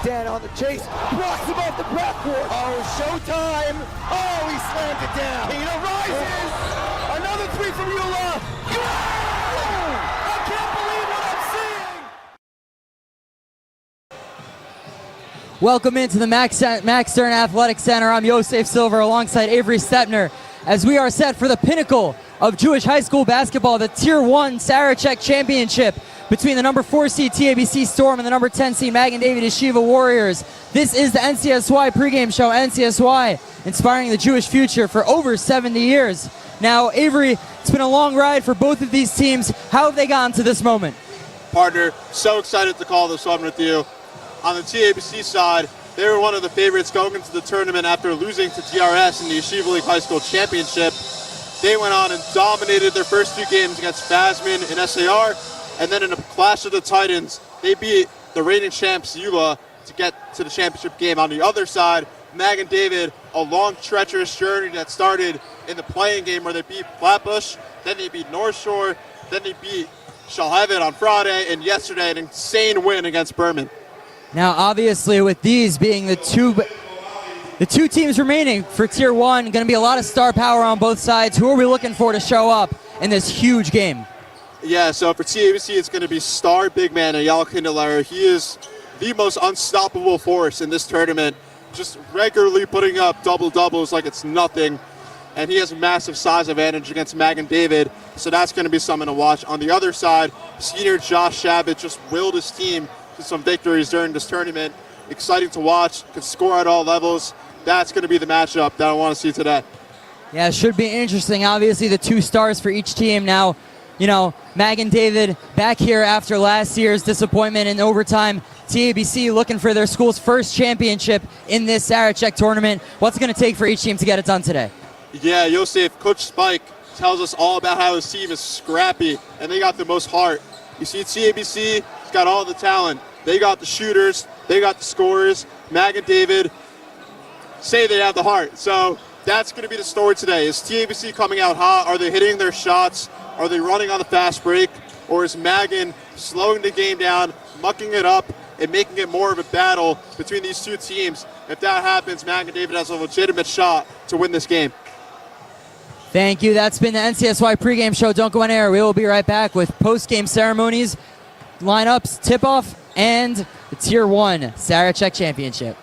Eitan on the chase, blocks him off the backboard. Oh, showtime. Oh, he slammed it down. Tina rises. Another three from Eula. I can't believe what I'm seeing. Welcome into the Max Stern Athletic Center. I'm Yosef Silver alongside Avery Stepner as we are set for the pinnacle of Jewish high school basketball, the Tier 1 Sarachek Championship between the number 4 seed TABC Storm and the number 10 seed Magen David Yeshiva Warriors. This is the NCSY pregame show, NCSY inspiring the Jewish future for over 70 years. Now, Avery, it's been a long ride for both of these teams. How have they gotten to this moment? Partner, so excited to call this one with you. On the TABC side, they were one of the favorites going into the tournament after losing to DRS in the Yeshiva League High School Championship. They went on and dominated their first two games against Fasman and SAR, and then in a clash of the Titans, they beat the reigning champs Eula to get to the championship game. On the other side, Magen David, a long, treacherous journey that started in the playing game where they beat Flatbush, then they beat North Shore, then they beat Shalhevet on Friday, and yesterday an insane win against Berman. Now, obviously, with these being the two teams remaining for Tier 1, going to be a lot of star power on both sides. Who are we looking for to show up in this huge game? Yeah, so for TABC, it's going to be star big man Eyal Kindler. He is the most unstoppable force in this tournament, just regularly putting up double-doubles like it's nothing. And he has a massive size advantage against Magen David, so that's going to be something to watch. On the other side, senior Josh Shabbat just willed his team to some victories during this tournament. Exciting to watch, can score at all levels. That's going to be the matchup that I want to see today. Yeah, it should be interesting. Obviously, the two stars for each team now. You know, Magen David back here after last year's disappointment in overtime. TABC looking for their school's first championship in this Sarachek tournament. What's it going to take for each team to get it done today? Yeah, Yosef, Coach Spike tells us all about how his team is scrappy, and they got the most heart. You see, TABC has got all the talent. They got the shooters, they got the scorers. Magen David say they have the heart. So that's going to be the story today. Is TABC coming out hot? Are they hitting their shots? Are they running on the fast break? Or is Magen slowing the game down, mucking it up, and making it more of a battle between these two teams? If that happens, Magen David has a legitimate shot to win this game. Thank you. That's been the NCSY pregame show. Don't go anywhere. We will be right back with post-game ceremonies, lineups, tip-off, and the Tier 1 Sarachek Championship.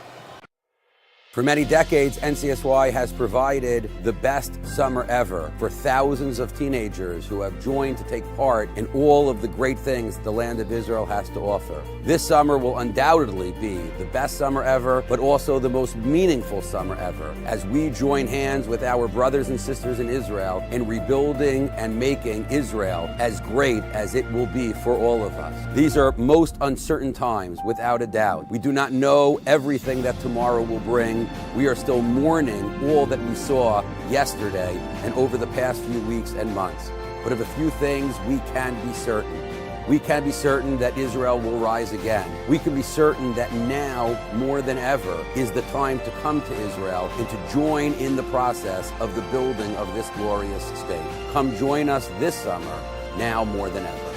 For many decades, NCSY has provided the best summer ever for thousands of teenagers who have joined to take part in all of the great things the land of Israel has to offer. This summer will undoubtedly be the best summer ever, but also the most meaningful summer ever, as we join hands with our brothers and sisters in Israel in rebuilding and making Israel as great as it will be for all of us. These are most uncertain times, without a doubt. We do not know everything that tomorrow will bring. We are still mourning all that we saw yesterday and over the past few weeks and months. But of a few things we can be certain. We can be certain that Israel will rise again. We can be certain that now, more than ever, is the time to come to Israel and to join in the process of the building of this glorious state. Come join us this summer, now more than ever.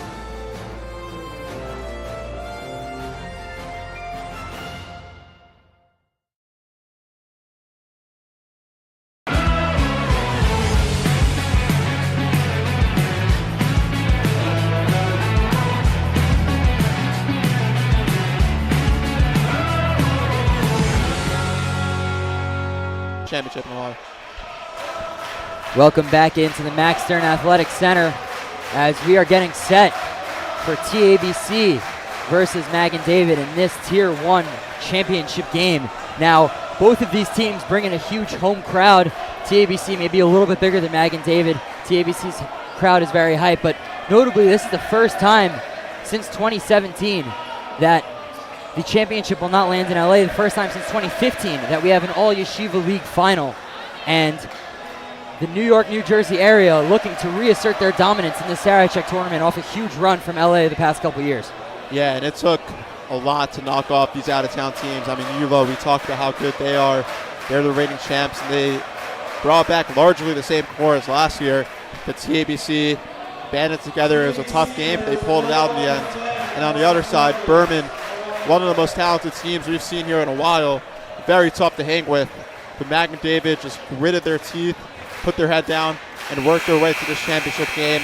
Championship in Hawaii. Welcome back into the Max Stern Athletic Center as we are getting set for TABC versus Magen David in this Tier 1 championship game. Now, both of these teams bring in a huge home crowd. TABC may be a little bit bigger than Magen David. TABC's crowd is very hyped, but notably this is the first time since 2017 that the championship will not land in LA. The first time since 2015 that we have an all-Yeshiva League final. And the New York, New Jersey area looking to reassert their dominance in the Sarachek tournament off a huge run from LA the past couple years. Yeah, and it took a lot to knock off these out-of-town teams. I mean, Yuva, we talked about how good they are. They're the reigning champs, and they brought back largely the same core as last year. But TABC banded together. It was a tough game, but they pulled it out in the end. And on the other side, Berman one of the most talented teams we've seen here in a while. Very tough to hang with. But Magen David just gritted their teeth, put their head down, and worked their way to this championship game.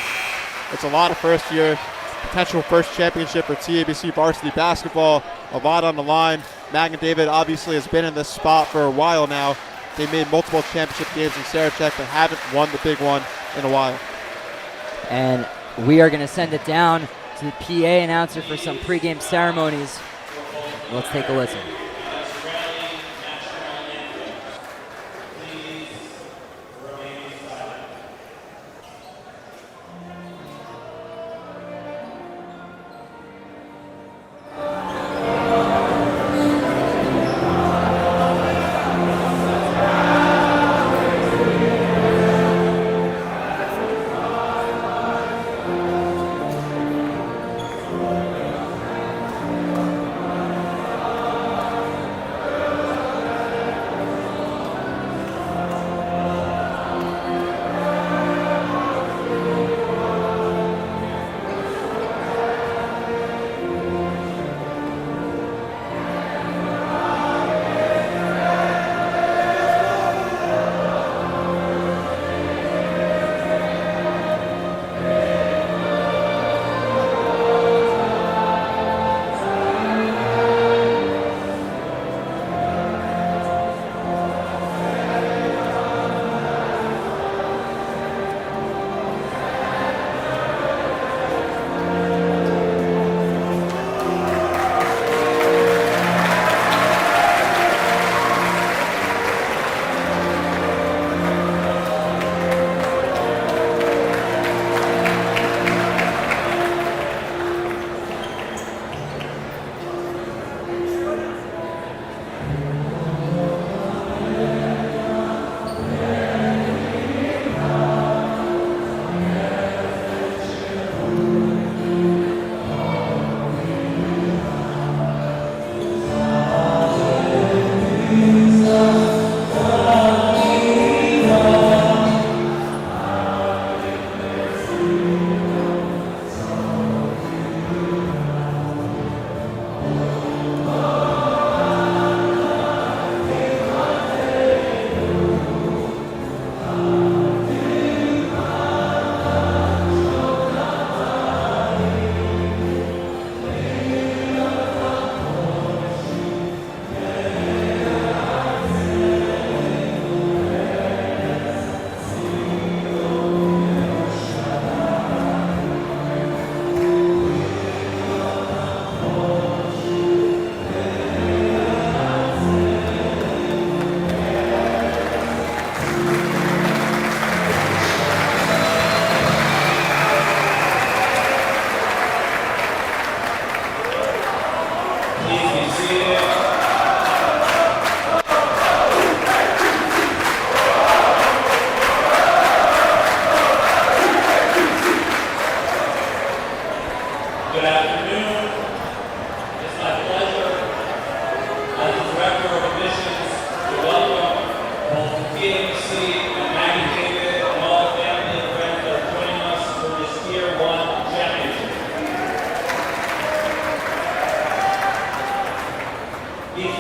It's a lot of potential first championship for TABC varsity basketball. A lot on the line. Magen David obviously has been in this spot for a while now. They made multiple championship games in Sarachek, but haven't won the big one in a while. And we are going to send it down to the PA announcer for some pregame ceremonies. Let's take a listen.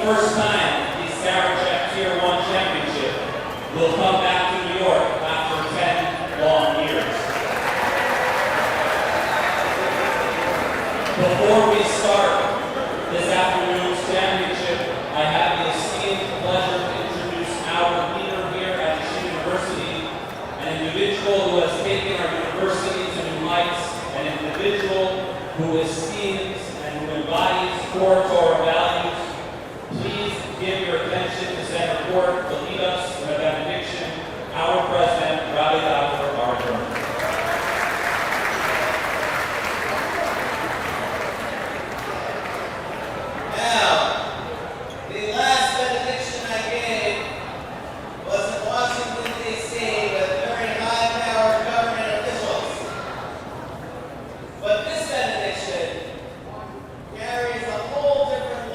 first time the Sarachek Tier 1 Championship will come back to New York after 10 long years. Before we start this afternoon's championship, I have the esteemed pleasure to introduce our leader here at Yosef University, an individual who has taken our university to new heights, an individual who esteems and who embodies core Torah values. Please give your attention to Senator Court to lead us in a benediction, our President, Rabbi Dr. Arthur. Now, the last benediction I gave was in Washington, D.C. with very high-powered government officials. But this benediction carries a whole different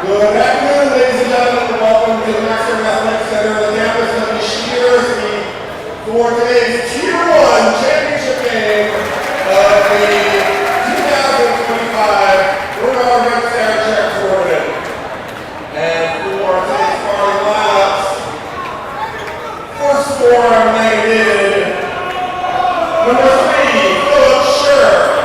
Good afternoon, ladies and gentlemen, and welcome to the Pancer Athletic Center on the campus of Yosef University for today's Tier 1 championship game of the 2025 Sarachek tournament. And for today's starting lineups, first score negative, number 3, Philip Scher.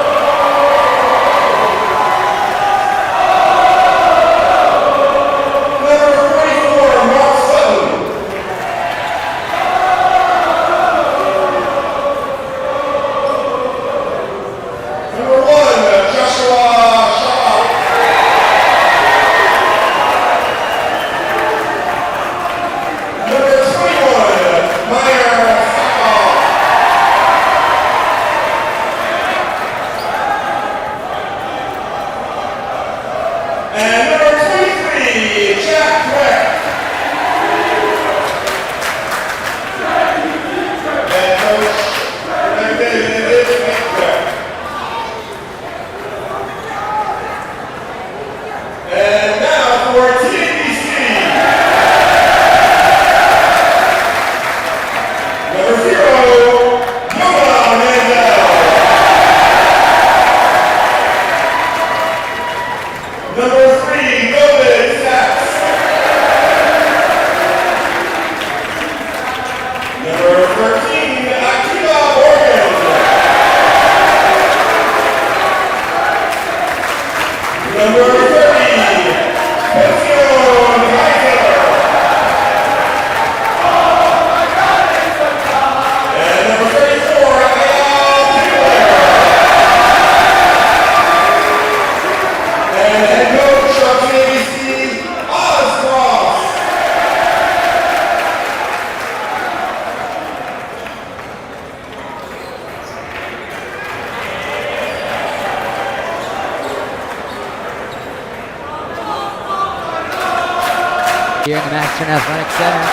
Here in the Magen Athletic Center,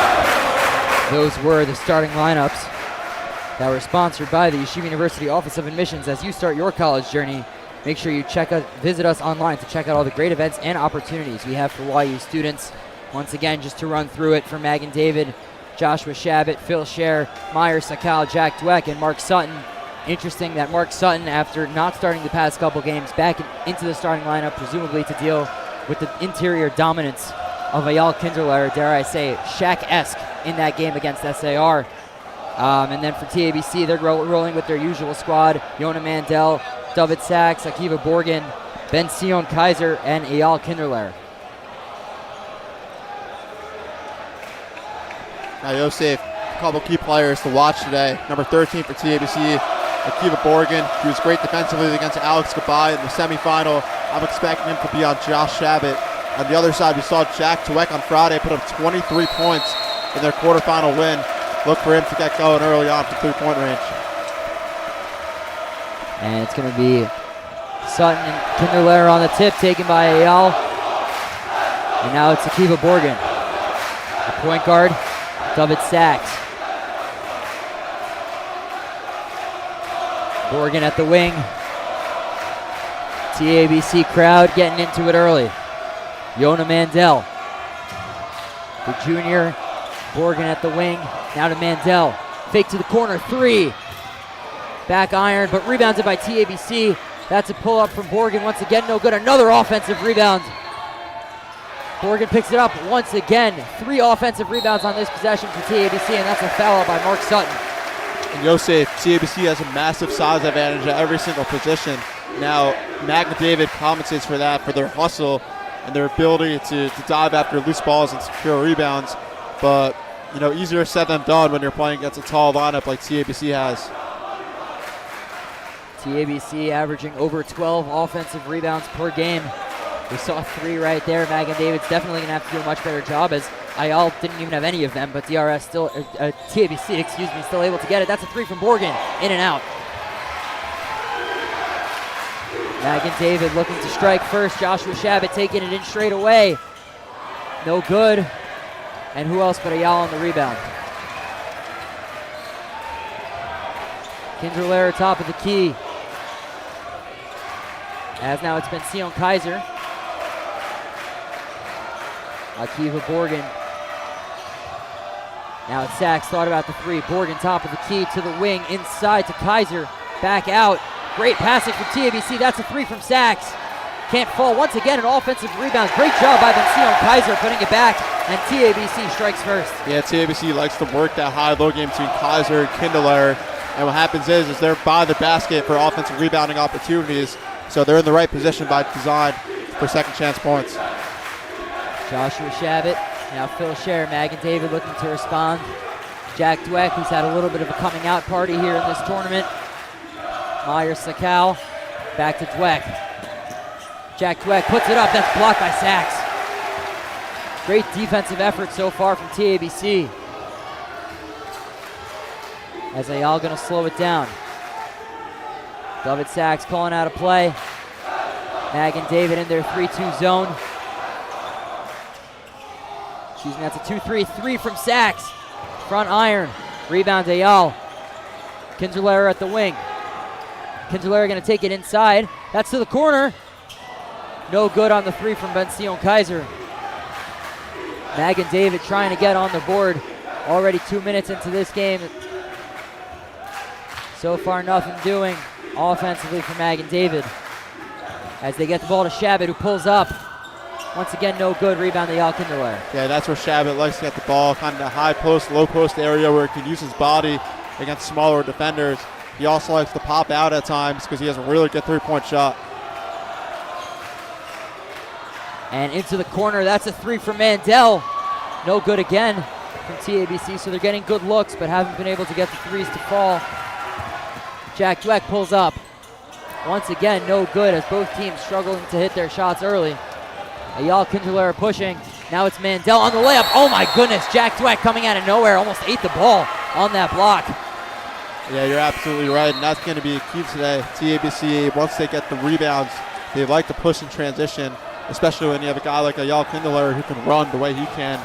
those were the starting lineups that were sponsored by the Yeshiva University Office of Admissions. As you start your college journey, make sure you visit us online to check out all the great events and opportunities we have for YU students. Once again, just to run through it, for Magen David, Joshua Shabbat, Phil Scher, Meyer Sakal, Jack Dweck, and Mark Sutton. Interesting that Mark Sutton, after not starting the past couple games, back into the starting lineup, presumably to deal with the interior dominance of Eyal Kinderler, dare I say, Shaq-esque in that game against SAR. And then for TABC, they're rolling with their usual squad: Yona Mandel, Dovid Sachs, Akiva Borgen, Ben Sion Kaiser, and Eyal Kinderler. Now, Yosef, a couple key players to watch today. Number 13 for TABC, Akiva Borgen. He was great defensively against Alex Gabai in the semifinal. I'm expecting him to be on Josh Shabbat. On the other side, we saw Jack Dweck on Friday put up 23 points in their quarterfinal win. Look for him to get going early on from three-point range. And it's going to be Sutton and Kinderler on the tip, taken by Eyal. And now it's Akiva Borgen. The point guard, Dovid Sachs. Borgen at the wing. TABC crowd getting into it early. Yona Mandel, the junior. Borgen at the wing. Now to Mandel. Fake to the corner, 3. Back iron, but rebounded by TABC. That's a pull-up from Borgen. Once again, no good. Another offensive rebound. Borgen picks it up once again. 3 offensive rebounds on this possession for TABC, and that's a foul by Mark Sutton. And Yosef, TABC has a massive size advantage at every single position. Now, Magen David compensates for that, for their hustle and their ability to dive after loose balls and secure rebounds. But, you know, easier said than done when you're playing against a tall lineup like TABC has. TABC averaging over 12 offensive rebounds per game. We saw 3 right there. Magen David's definitely going to have to do a much better job, as Eyal didn't even have any of them, but TABC, still able to get it. That's a 3 from Borgen, in and out. Magen David looking to strike first. Joshua Shabbat taking it in straight away. No good. And who else but Eyal on the rebound? Kinderler top of the key. As now it's been Sion Kaiser. Akiva Borgen. Now it's Sachs, thought about the three. Borgen top of the key to the wing, inside to Kaiser, back out. Great passing from TABC, that's a three from Sachs. Can't fall, once again an offensive rebound. Great job by Benzion Kaiser putting it back, and TABC strikes first. Yeah, TABC likes to work that high-low game between Kaiser and Kindler, and what happens is they're by the basket for offensive rebounding opportunities, so they're in the right position by design for second chance points. Joshua Shabbat, now Phil Scher, Magen David looking to respond. Jack Dweck, who's had a little bit of a coming out party here in this tournament. Myers Sakal, back to Dweck. Jack Dweck puts it up, that's blocked by Sachs. Great defensive effort so far from TABC. As Ayala gonna slow it down. Dovid Sachs calling out a play. Magen David in their 3-2 zone. Excuse me, that's a 2-3, three from Sachs. Front iron, rebound Ayala. Kinzerlehrer at the wing. Kinzerlehrer gonna take it inside. That's to the corner. No good on the three from Benzion Kaiser. Magen David trying to get on the board. Already 2 minutes into this game. So far nothing doing offensively for Magen David. As they get the ball to Shabbat, who pulls up. Once again, no good. Rebound to Yal Kinderler. Yeah, that's where Shabbat likes to get the ball, kind of the high post, low post area where he can use his body against smaller defenders. He also likes to pop out at times because he has a really good three-point shot. And into the corner, that's a three from Mandel. No good again from TABC, so they're getting good looks but haven't been able to get the threes to fall. Jack Dweck pulls up. Once again, no good as both teams struggling to hit their shots early. Ayala Kinderlehrer pushing. Now it's Mandel on the layup. Oh my goodness, Jack Dweck coming out of nowhere, almost ate the ball on that block. Yeah, you're absolutely right, and that's going to be a key today. TABC, once they get the rebounds, they like to push in transition, especially when you have a guy like Ayala Kinderlehrer who can run the way he can.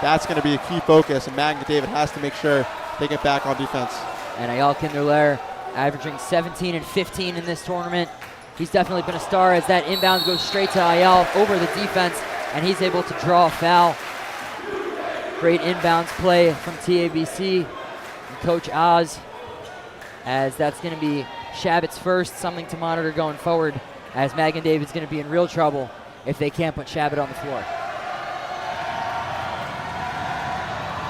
That's going to be a key focus, and Magen David has to make sure they get back on defense. And Ayala Kinderlehrer averaging 17 and 15 in this tournament. He's definitely been a star as that inbound goes straight to Ayala over the defense, and he's able to draw a foul. Great inbounds play from TABC and Coach Oz, as that's going to be Shabbat's first, something to monitor going forward, as Magen David's going to be in real trouble if they can't put Shabbat on the floor.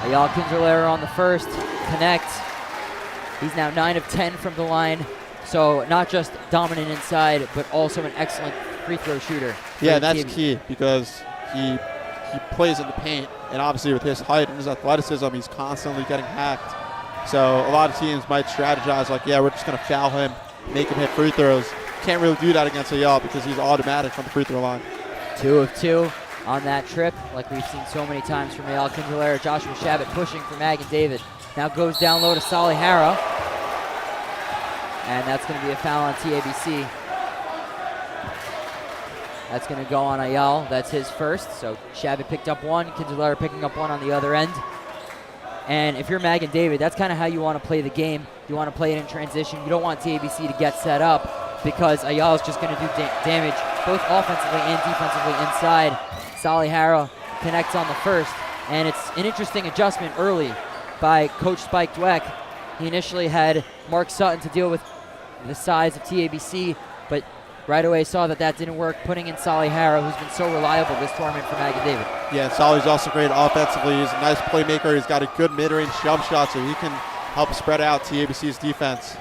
Ayala Kinderlehrer on the first, connects. He's now 9 of 10 from the line, so not just dominant inside, but also an excellent free throw shooter. Yeah, that's key because he plays in the paint, and obviously with his height and his athleticism, he's constantly getting hacked. So a lot of teams might strategize like, yeah, we're just going to foul him, make him hit free throws. Can't really do that against Ayala because he's automatic from the free throw line. 2 of 2 on that trip, like we've seen so many times from Ayala Kinderlehrer. Joshua Shabbat pushing for Magen David. Now goes down low to Salih Hara. And that's going to be a foul on TABC. That's going to go on Ayala. That's his first. So Shabbat picked up one. Kinderlehrer picking up one on the other end. And if you're Magen David, that's kind of how you want to play the game. You want to play it in transition. You don't want TABC to get set up because Ayala's just going to do damage both offensively and defensively inside. Salih Hara connects on the first. And it's an interesting adjustment early by Coach Spike Dweck. He initially had Mark Sutton to deal with the size of TABC, but right away saw that didn't work, putting in Salih Hara, who's been so reliable this tournament for Magen David. Yeah, and Salih's also great offensively. He's a nice playmaker. He's got a good mid-range jump shot, so he can help spread out TABC's defense.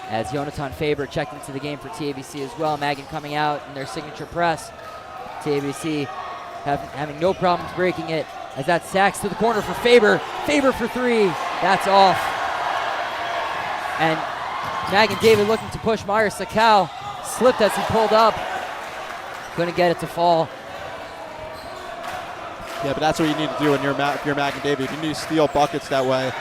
As Jonathan Faber checked into the game for TABC as well. Magen coming out in their signature press. TABC having no problems breaking it, as that Sachs to the corner for Faber. Faber for three. That's off. And Magen David looking to push Myers Sakal. Slipped as he pulled up. Couldn't get it to fall. Yeah, but that's what you need to do when if you're Magen David. You need to steal buckets that way.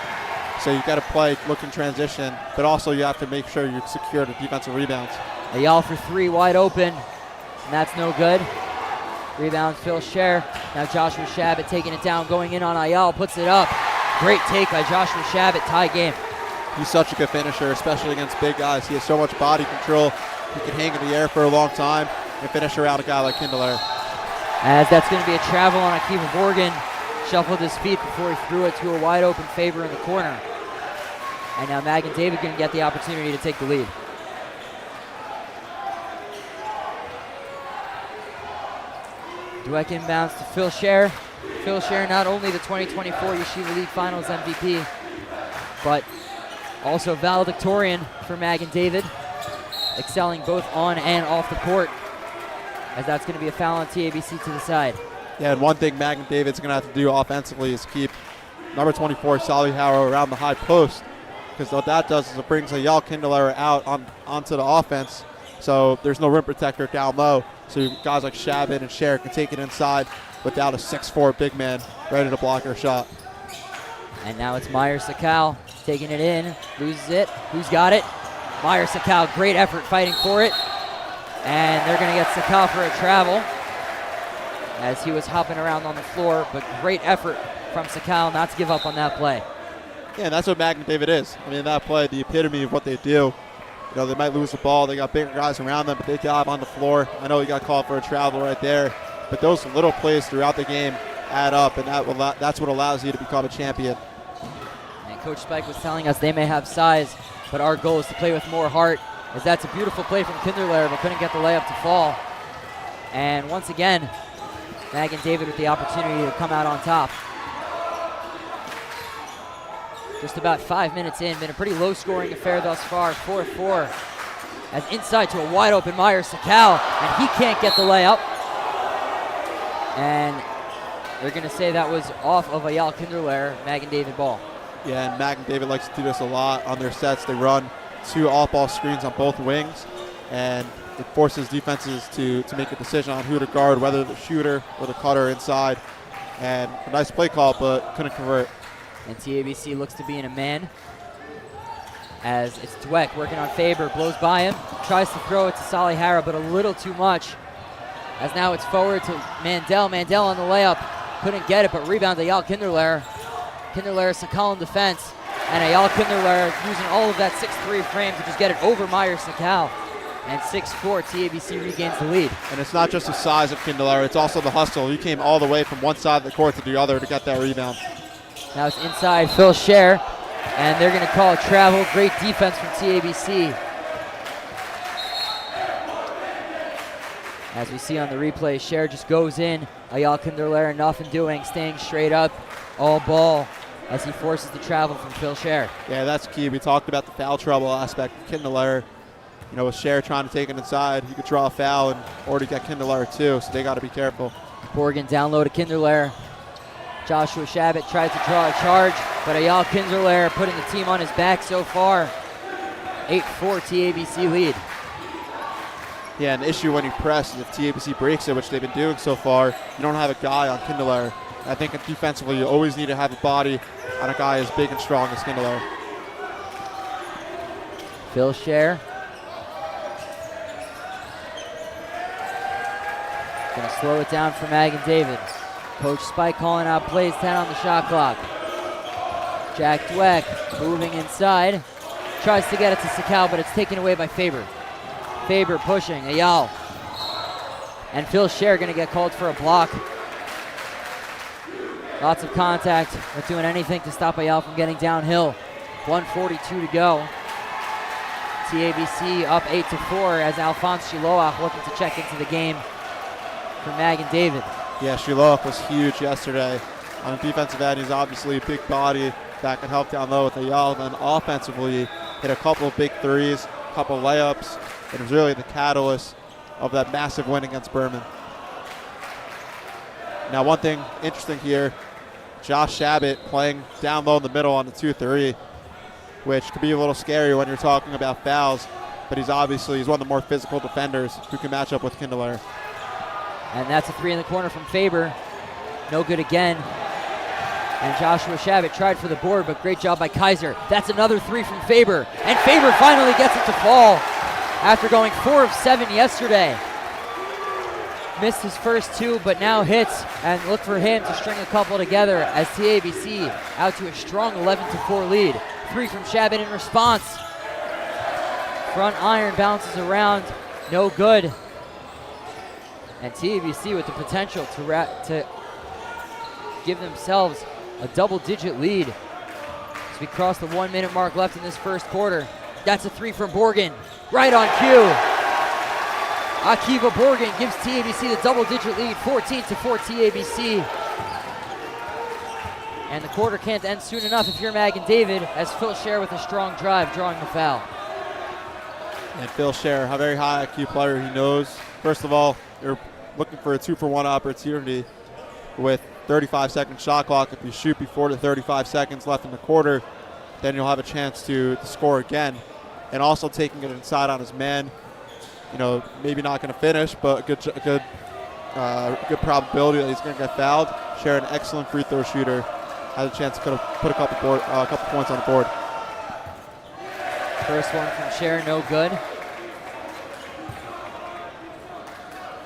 So you got to play, look in transition, but also you have to make sure you secure the defensive rebounds. Ayala for three, wide open, and that's no good. Rebound, Phil Scher. Now Joshua Shabbat taking it down, going in on Ayala, puts it up. Great take by Joshua Shabbat, tie game. He's such a good finisher, especially against big guys. He has so much body control. He can hang in the air for a long time and finish around a guy like Kindler. As that's going to be a travel on Akiva Morgan. Shuffled his feet before he threw it to a wide open Faber in the corner. And now Magen David going to get the opportunity to take the lead. Dweck inbounds to Phil Scher. Phil Scher, not only the 2024 Yeshiva League Finals MVP, but also valedictorian for Magen David, excelling both on and off the court, as that's going to be a foul on TABC to the side. Yeah, and one thing Magen David's going to have to do offensively is keep number 24, Sally Harrow, around the high post, because what that does is it brings Eyal Kindler out onto the offense, so there's no rim protector down low, so guys like Shabbat and Scher can take it inside without a 6'4" big man ready to block her shot. And now it's Meyer Sakal taking it in, loses it. Who's got it? Meyer Sakal, great effort fighting for it. And they're going to get Sakal for a travel as he was hopping around on the floor, but great effort from Sakal not to give up on that play. Yeah, and that's what Magen David is. I mean, that play, the epitome of what they do. You know, they might lose the ball. They got bigger guys around them, but they dive on the floor. I know he got called for a travel right there, but those little plays throughout the game add up, and that's what allows you to become a champion. And Coach Spike was telling us they may have size, but our goal is to play with more heart, as that's a beautiful play from Kinderler, but couldn't get the layup to fall. And once again, Magen David with the opportunity to come out on top. Just about 5 minutes in, been a pretty low-scoring affair thus far, 4-4. As inside to a wide-open Meyer Sakal, and he can't get the layup. And they're going to say that was off of Eyal Kinderler, Magen David ball. Yeah, and Magen David likes to do this a lot on their sets. They run 2 off-ball screens on both wings, and it forces defenses to make a decision on who to guard, whether the shooter or the cutter inside. And a nice play call, but couldn't convert. And TABC looks to be in a man, as it's Dweck working on Faber, blows by him, tries to throw it to Sally Harrow, but a little too much. As now it's forward to Mandel. Mandel on the layup, couldn't get it, but rebound to Eyal Kinderler. Kinderler, Sakal in defense, and Eyal Kinderler using all of that 6'3" frame to just get it over Meyer Sakal. And 6'4", TABC regains the lead. And it's not just the size of Kinderler, it's also the hustle. He came all the way from one side of the court to the other to get that rebound. Now it's inside Phil Scher, and they're going to call a travel. Great defense from TABC. As we see on the replay, Scher just goes in. Eyal Kinderler, nothing doing, staying straight up, all ball, as he forces the travel from Phil Scher. Yeah, that's key. We talked about the foul trouble aspect of Kinderler. You know, with Scher trying to take it inside, he could draw a foul and already get Kinderler too, so they got to be careful. Morgan down low to Kinderler. Joshua Shabbat tried to draw a charge, but Eyal Kinderler putting the team on his back so far. 8-4 TABC lead. Yeah, an issue when you press is if TABC breaks it, which they've been doing so far, you don't have a guy on Kinderler. I think defensively you always need to have a body on a guy as big and strong as Kinderler. Phil Scher. Going to slow it down for Magen David. Coach Spike calling out plays, 10 on the shot clock. Jack Dweck moving inside. Tries to get it to Sakal, but it's taken away by Faber. Faber pushing, Eyal. And Phil Scher going to get called for a block. Lots of contact, but doing anything to stop Eyal from getting downhill. 1:42 to go. TABC up 8-4 as Alphonse Shiloach looking to check into the game for Magen David. Yeah, Shiloach was huge yesterday. On the defensive end, he's obviously a big body that can help down low with Eyal. And then offensively, hit a couple of big threes, a couple of layups, and was really the catalyst of that massive win against Berman. Now, one thing interesting here, Josh Shabbat playing down low in the middle on the 2-3, which could be a little scary when you're talking about fouls, but he's one of the more physical defenders who can match up with Kinderler. And that's a 3 in the corner from Faber. No good again. And Joshua Shabbat tried for the board, but great job by Kaiser. That's another 3 from Faber. And Faber finally gets it to fall after going 4 of 7 yesterday. Missed his first 2, but now hits, and look for him to string a couple together as TABC out to a strong 11-4 lead. 3 from Shabbat in response. Front iron bounces around, no good. And TABC with the potential to give themselves a double-digit lead as we cross the 1 minute mark left in this first quarter. That's a three from Borgen, right on cue. Akiva Borgen gives TABC the double-digit lead, 14-4 TABC. And the quarter can't end soon enough if you're Magen David, as Phil Scher with a strong drive drawing the foul. And Phil Scher, a very high IQ player. He knows, first of all, you're looking for a 2-for-1 opportunity with 35-second shot clock. If you shoot before the 35 seconds left in the quarter, then you'll have a chance to score again. And also taking it inside on his man. You know, maybe not going to finish, but a good probability that he's going to get fouled. Scher, an excellent free throw shooter, has a chance to put a couple points on the board. First one from Scher, no good.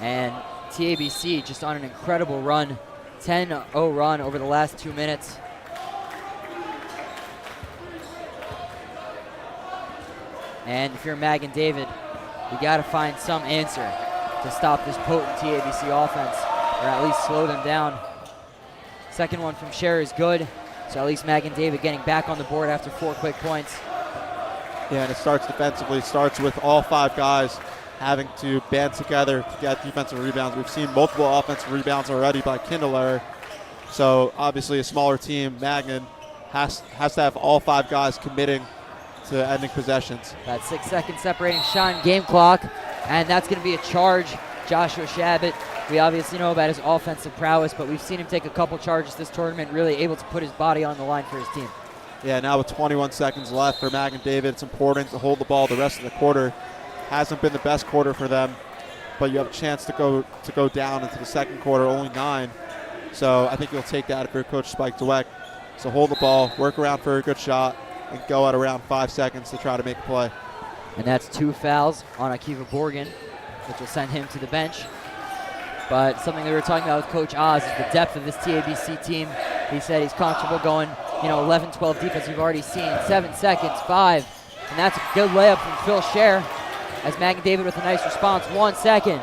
And TABC just on an incredible run, 10-0 run over the last 2 minutes. And if you're Magen David, you got to find some answer to stop this potent TABC offense, or at least slow them down. Second one from Scher is good, so at least Magen David getting back on the board after 4 quick points. Yeah, and it starts defensively. It starts with all 5 guys having to band together to get defensive rebounds. We've seen multiple offensive rebounds already by Kindler. So obviously a smaller team, Magen, has to have all 5 guys committing to ending possessions. That 6 second separating shot and game clock, and that's going to be a charge. Joshua Shabbat, we obviously know about his offensive prowess, but we've seen him take a couple charges this tournament, really able to put his body on the line for his team. Yeah, now with 21 seconds left for Magen David, it's important to hold the ball the rest of the quarter. Hasn't been the best quarter for them, but you have a chance to go down into the second quarter, only 9. So I think you'll take that if you're Coach Spike Dweck. So hold the ball, work around for a good shot, and go at around 5 seconds to try to make a play. And that's 2 fouls on Akiva Borgen, which will send him to the bench. But something we were talking about with Coach Oz is the depth of this TABC team. He said he's comfortable going, 11, 12 defense. We've already seen 7 seconds, 5. And that's a good layup from Phil Scher as Magen David with a nice response. 1 second.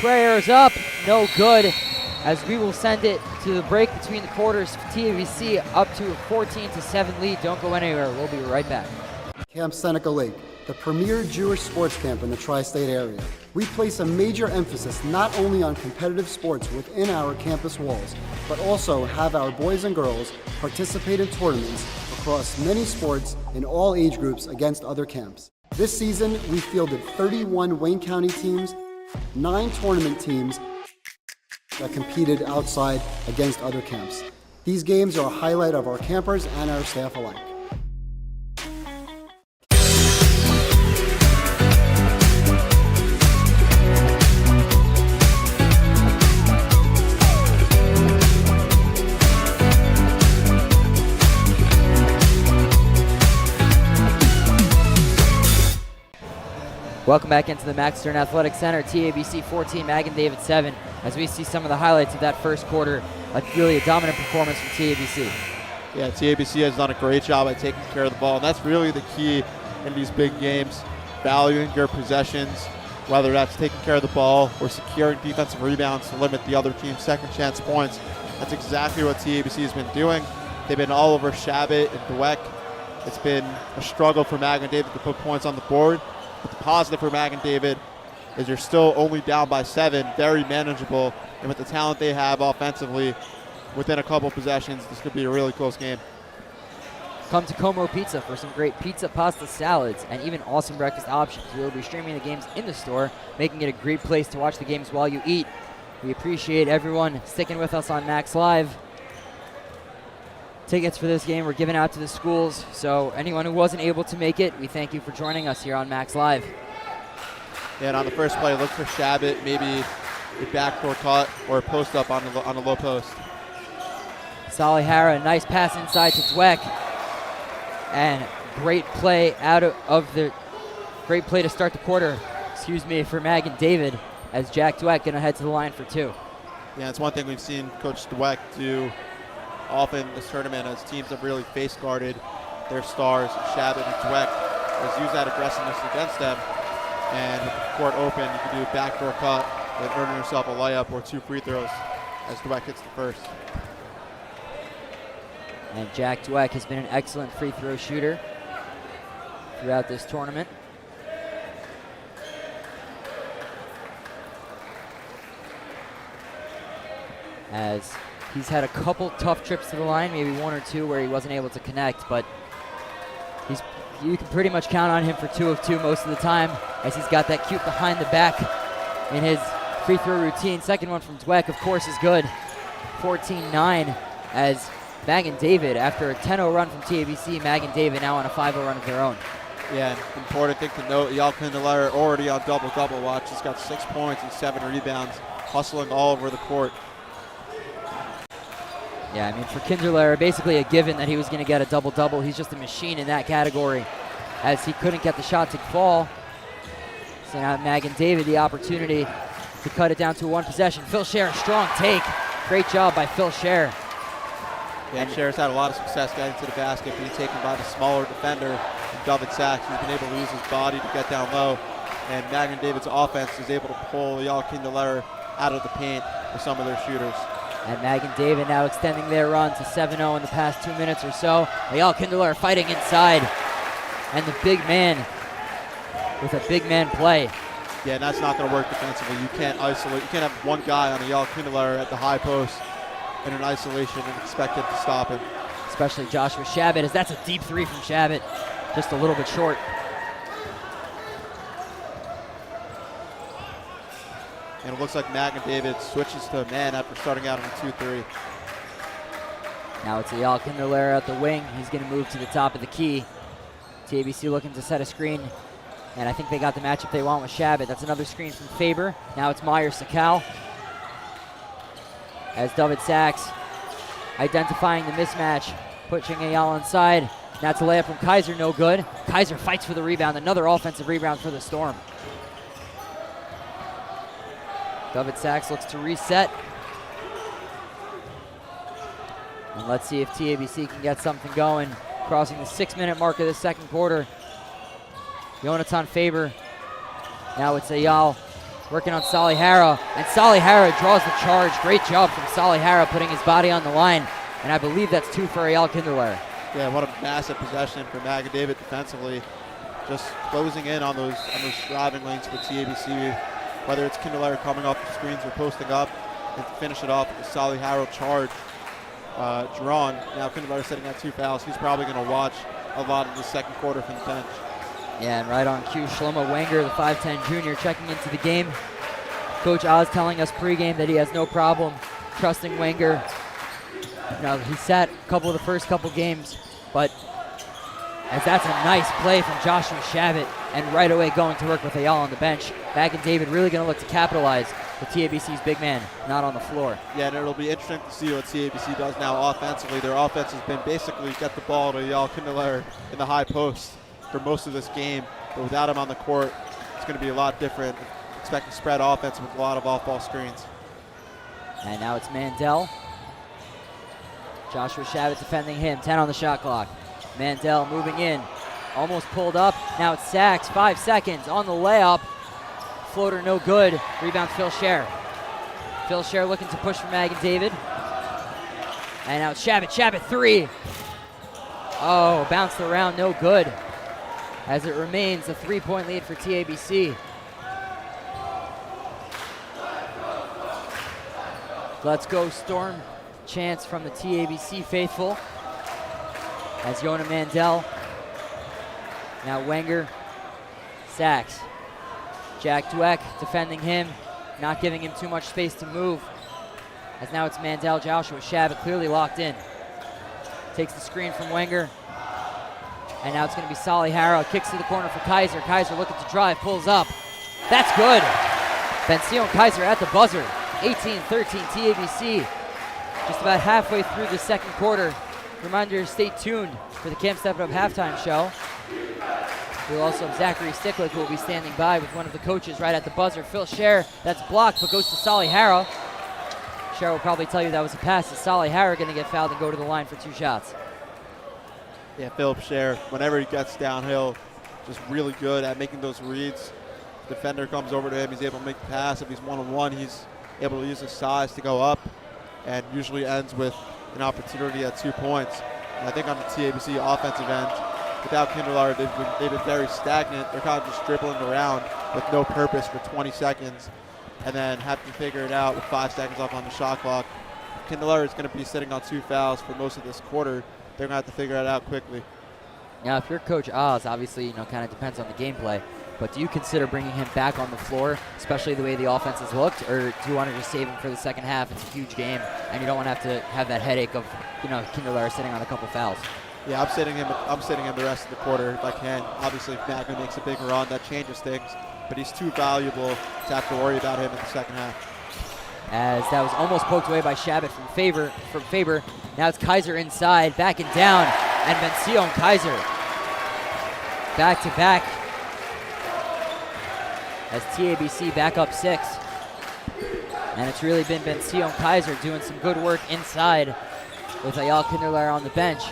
Prayers up, no good. As we will send it to the break between the quarters. TABC up to a 14-7 lead. Don't go anywhere. We'll be right back. Camp Seneca Lake, the premier Jewish sports camp in the tri-state area. We place a major emphasis not only on competitive sports within our campus walls, but also have our boys and girls participate in tournaments across many sports in all age groups against other camps. This season, we fielded 31 Wayne County teams, 9 tournament teams that competed outside against other camps. These games are a highlight of our campers and our staff alike. Welcome back into the Max Stern Athletic Center. TABC 14, Magen David 7, as we see some of the highlights of that first quarter. Really a dominant performance from TABC. Yeah, TABC has done a great job at taking care of the ball, and that's really the key in these big games, valuing your possessions, whether that's taking care of the ball or securing defensive rebounds to limit the other team's second chance points. That's exactly what TABC has been doing. They've been all over Shabbat and Dweck. It's been a struggle for Magen David to put points on the board. But the positive for Magen David is you're still only down by 7, very manageable. And with the talent they have offensively, within a couple possessions, this could be a really close game. Come to Como Pizza for some great pizza, pasta, salads, and even awesome breakfast options. We will be streaming the games in the store, making it a great place to watch the games while you eat. We appreciate everyone sticking with us on Max Live. Tickets for this game were given out to the schools, so anyone who wasn't able to make it, we thank you for joining us here on Max Live. And on the first play, look for Shabbat, maybe a backdoor cut or a post up on the low post. Salih Hara, nice pass inside to Dweck, and great play great play to start the quarter. For Magen David, as Jack Dweck gonna head to the line for 2. Yeah, it's one thing we've seen Coach Dweck do often this tournament as teams have really face guarded their stars. Shabbat and Dweck has used that aggressiveness against them. And with the court open, you can do a backdoor cut then earning herself a layup or 2 free throws as Dweck hits the first. And Jack Dweck has been an excellent free throw shooter throughout this tournament. As he's had a couple tough trips to the line, maybe 1 or 2 where he wasn't able to connect, but you can pretty much count on him for 2 of 2 most of the time, as he's got that cute behind the back in his free throw routine. Second one from Dweck, of course, is good. 14-9 as Magen David, after a 10-0 run from TABC, Magen David now on a 5-0 run of their own. Yeah, important thing to note, Eyal Kindler already on double-double watch. He's got 6 points and 7 rebounds, hustling all over the court. Yeah, I mean, for Kindler, basically a given that he was going to get a double-double. He's just a machine in that category, as he couldn't get the shot to fall. So now Magen David the opportunity to cut it down to 1 possession. Phil Scher, strong take. Great job by Phil Scher. Yeah, and Scher's had a lot of success getting to the basket, being taken by the smaller defender, Dovid, who's been able to use his body to get down low. And Magen David's offense is able to pull Eyal Kindler out of the paint for some of their shooters. And Magen David now extending their run to 7-0 in the past 2 minutes or so. Eyal Kindler fighting inside. And the big man with a big man play. Yeah, and that's not going to work defensively. You can't isolate. You can't have one guy on Eyal Kindler at the high post in an isolation and expect him to stop him. Especially Joshua Shabbat, as that's a deep 3 from Shabbat. Just a little bit short. And it looks like Magen David switches to a man after starting out on a 2-3. Now it's Eyal Kindler at the wing. He's going to move to the top of the key. TABC looking to set a screen, and I think they got the matchup they want with Shabbat. That's another screen from Faber. Now it's Meyer-Sakal. As Dovid Sachs identifying the mismatch, pushing Eyal inside. That's a layup from Kaiser, no good. Kaiser fights for the rebound, another offensive rebound for the Storm. Dovid Sachs looks to reset. And let's see if TABC can get something going. Crossing the 6-minute mark of the second quarter. Yonatan Faber. Now it's Eyal working on Salihara. And Salihara draws the charge. Great job from Salihara putting his body on the line. And I believe that's 2 for Eyal Kindler. Yeah, what a massive possession for Magen David defensively. Just closing in on those driving lanes for TABC. Whether it's Kindler coming off the screens or posting up, and to finish it off with the Salihara charge drawn. Now Kindler sitting at 2 fouls. He's probably going to watch a lot of the second quarter from the bench. Yeah, and right on cue, Shlomo Wenger, the 5'10 junior, checking into the game. Coach Oz telling us pregame that he has no problem trusting Wenger. You know, he sat a couple of the first couple games, but as that's a nice play from Joshua Shabbat, and right away going to work with Eyal on the bench. Magen David really going to look to capitalize with TABC's big man not on the floor. Yeah, and it'll be interesting to see what TABC does now offensively. Their offense has been basically get the ball to Eyal Kindler in the high post for most of this game, but without him on the court, it's going to be a lot different. Expect a spread offense with a lot of off-ball screens. And now it's Mandel. Joshua Shabbat defending him, 10 on the shot clock. Mandel moving in, almost pulled up. Now it's Sachs, 5 seconds on the layup. Floater no good. Rebound Phil Scher. Phil Scher looking to push for Magen David. And now it's Shabbat. Shabbat 3. Oh, bounced around, no good. As it remains a 3-point lead for TABC. Let's go Storm chants from the TABC faithful. As Yona Mandel. Now Wenger. Sachs. Jack Dweck defending him, not giving him too much space to move. As now it's Mandel, Joshua Shabbat clearly locked in. Takes the screen from Wenger. And now it's going to be Salihara. Kicks to the corner for Kaiser. Kaiser looking to drive, pulls up. That's good. Ben-Sion Kaiser at the buzzer. 18-13 TABC. Just about halfway through the second quarter. Reminder, stay tuned for the Camp Step It Up halftime show. We'll also have Zachary Sticklick, who will be standing by with one of the coaches right at the buzzer. Phil Scher, that's blocked, but goes to Salihara. Scher will probably tell you that was a pass. Is Salihara going to get fouled and go to the line for 2 shots? Yeah, Philip Scher, whenever he gets downhill, just really good at making those reads. defender comes over to him, he's able to make the pass. If he's one-on-one, he's able to use his size to go up, and usually ends with an opportunity at 2 points. And I think on the TABC offensive end, without Kinderlar, they've been very stagnant. They're kind of just dribbling around with no purpose for 20 seconds, and then have to figure it out with 5 seconds left on the shot clock. Kinderlar is going to be sitting on 2 fouls for most of this quarter. They're going to have to figure it out quickly. Now, if you're Coach Oz, obviously, kind of depends on the gameplay, but do you consider bringing him back on the floor, especially the way the offense has looked, or do you want to just save him for the second half? It's a huge game, and you don't want to have that headache of, Kinderlar sitting on a couple fouls. Yeah, I'm sitting him the rest of the quarter if I can. Obviously, if Magen makes a big run, that changes things, but he's too valuable to have to worry about him in the second half. As that was almost poked away by Shabbat from Faber. Now it's Kaiser inside, backing down, and Bencio and Kaiser back to back as TABC back up 6. And it's really been Bencio and Kaiser doing some good work inside with Eyal Kinderlar on the bench.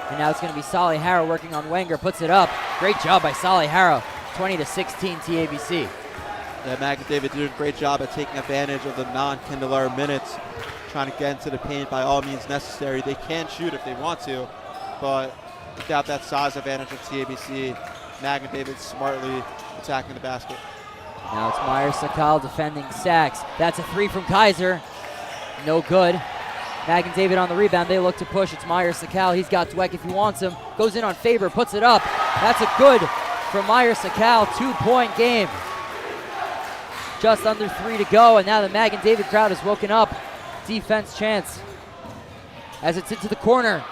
And now it's going to be Solly Harrow working on Wenger, puts it up. Great job by Solly Harrow, 20-16 TABC. Yeah, Magen David did a great job at taking advantage of the non-Kinderlar minutes, trying to get into the paint by all means necessary. They can shoot if they want to, but without that size advantage of TABC, Magen David smartly attacking the basket. Now it's Meyer Sakal defending Sachs. That's a 3 from Kaiser. No good. Magen David on the rebound. They look to push. It's Meyer Sakal. He's got Dweck if he wants him. Goes in on Faber, puts it up. That's a good from Meyer Sakal. 2-point game. Just under 3 to go, and now the Magen David crowd has woken up. Defense chance as it's into the corner.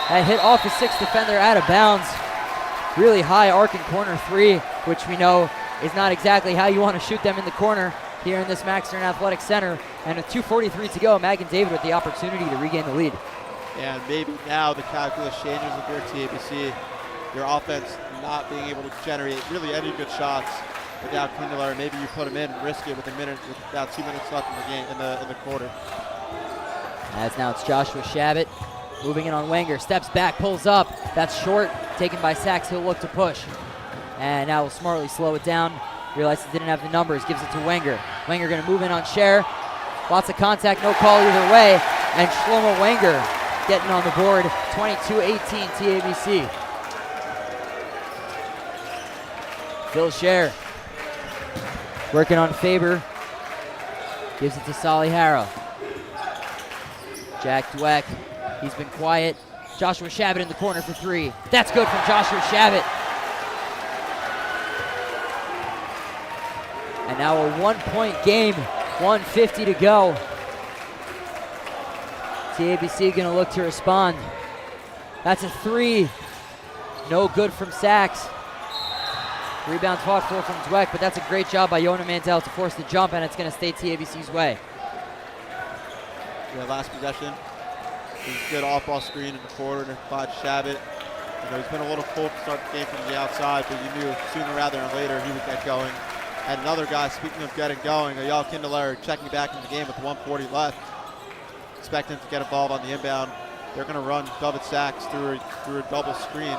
That hit off the 6th defender out of bounds. Really high arcing corner 3, which we know is not exactly how you want to shoot them in the corner here in this Max Stern Athletic Center. And with 2:43 to go, Magen David with the opportunity to regain the lead. And maybe now the calculus changes with your TABC. Your offense not being able to generate really any good shots without Kinderlar. Maybe you put him in and risk it with about 2 minutes left in the game, in the quarter. As now it's Joshua Shabbat moving in on Wenger, steps back, pulls up. That's short, taken by Sachs. He'll look to push, and now will smartly slow it down. Realizes he didn't have the numbers, gives it to Wenger. Wenger going to move in on Scher. Lots of contact, no call either way, and Shlomo Wenger getting on the board. 22-18 TABC. Phil Scher working on Faber. Gives it to Solly Harrow. Jack Dweck, he's been quiet. Joshua Shabbat in the corner for 3. That's good from Joshua Shabbat. And now a 1-point game, 1:50 to go. TABC gonna look to respond. That's a 3. No good from Sachs. Rebound fought for from Dweck, but that's a great job by Yona Mantel to force the jump, and it's going to stay TABC's way. Yeah, last possession. It was a good off-ball screen in the corner by Shabbat. He's been a little cold to start the game from the outside, but you knew sooner rather than later he would get going. And another guy, speaking of getting going, Eyal Kinderlar checking back in the game with 1:40 left. Expect him to get involved on the inbound. They're going to run Dovid Sachs through a double screen.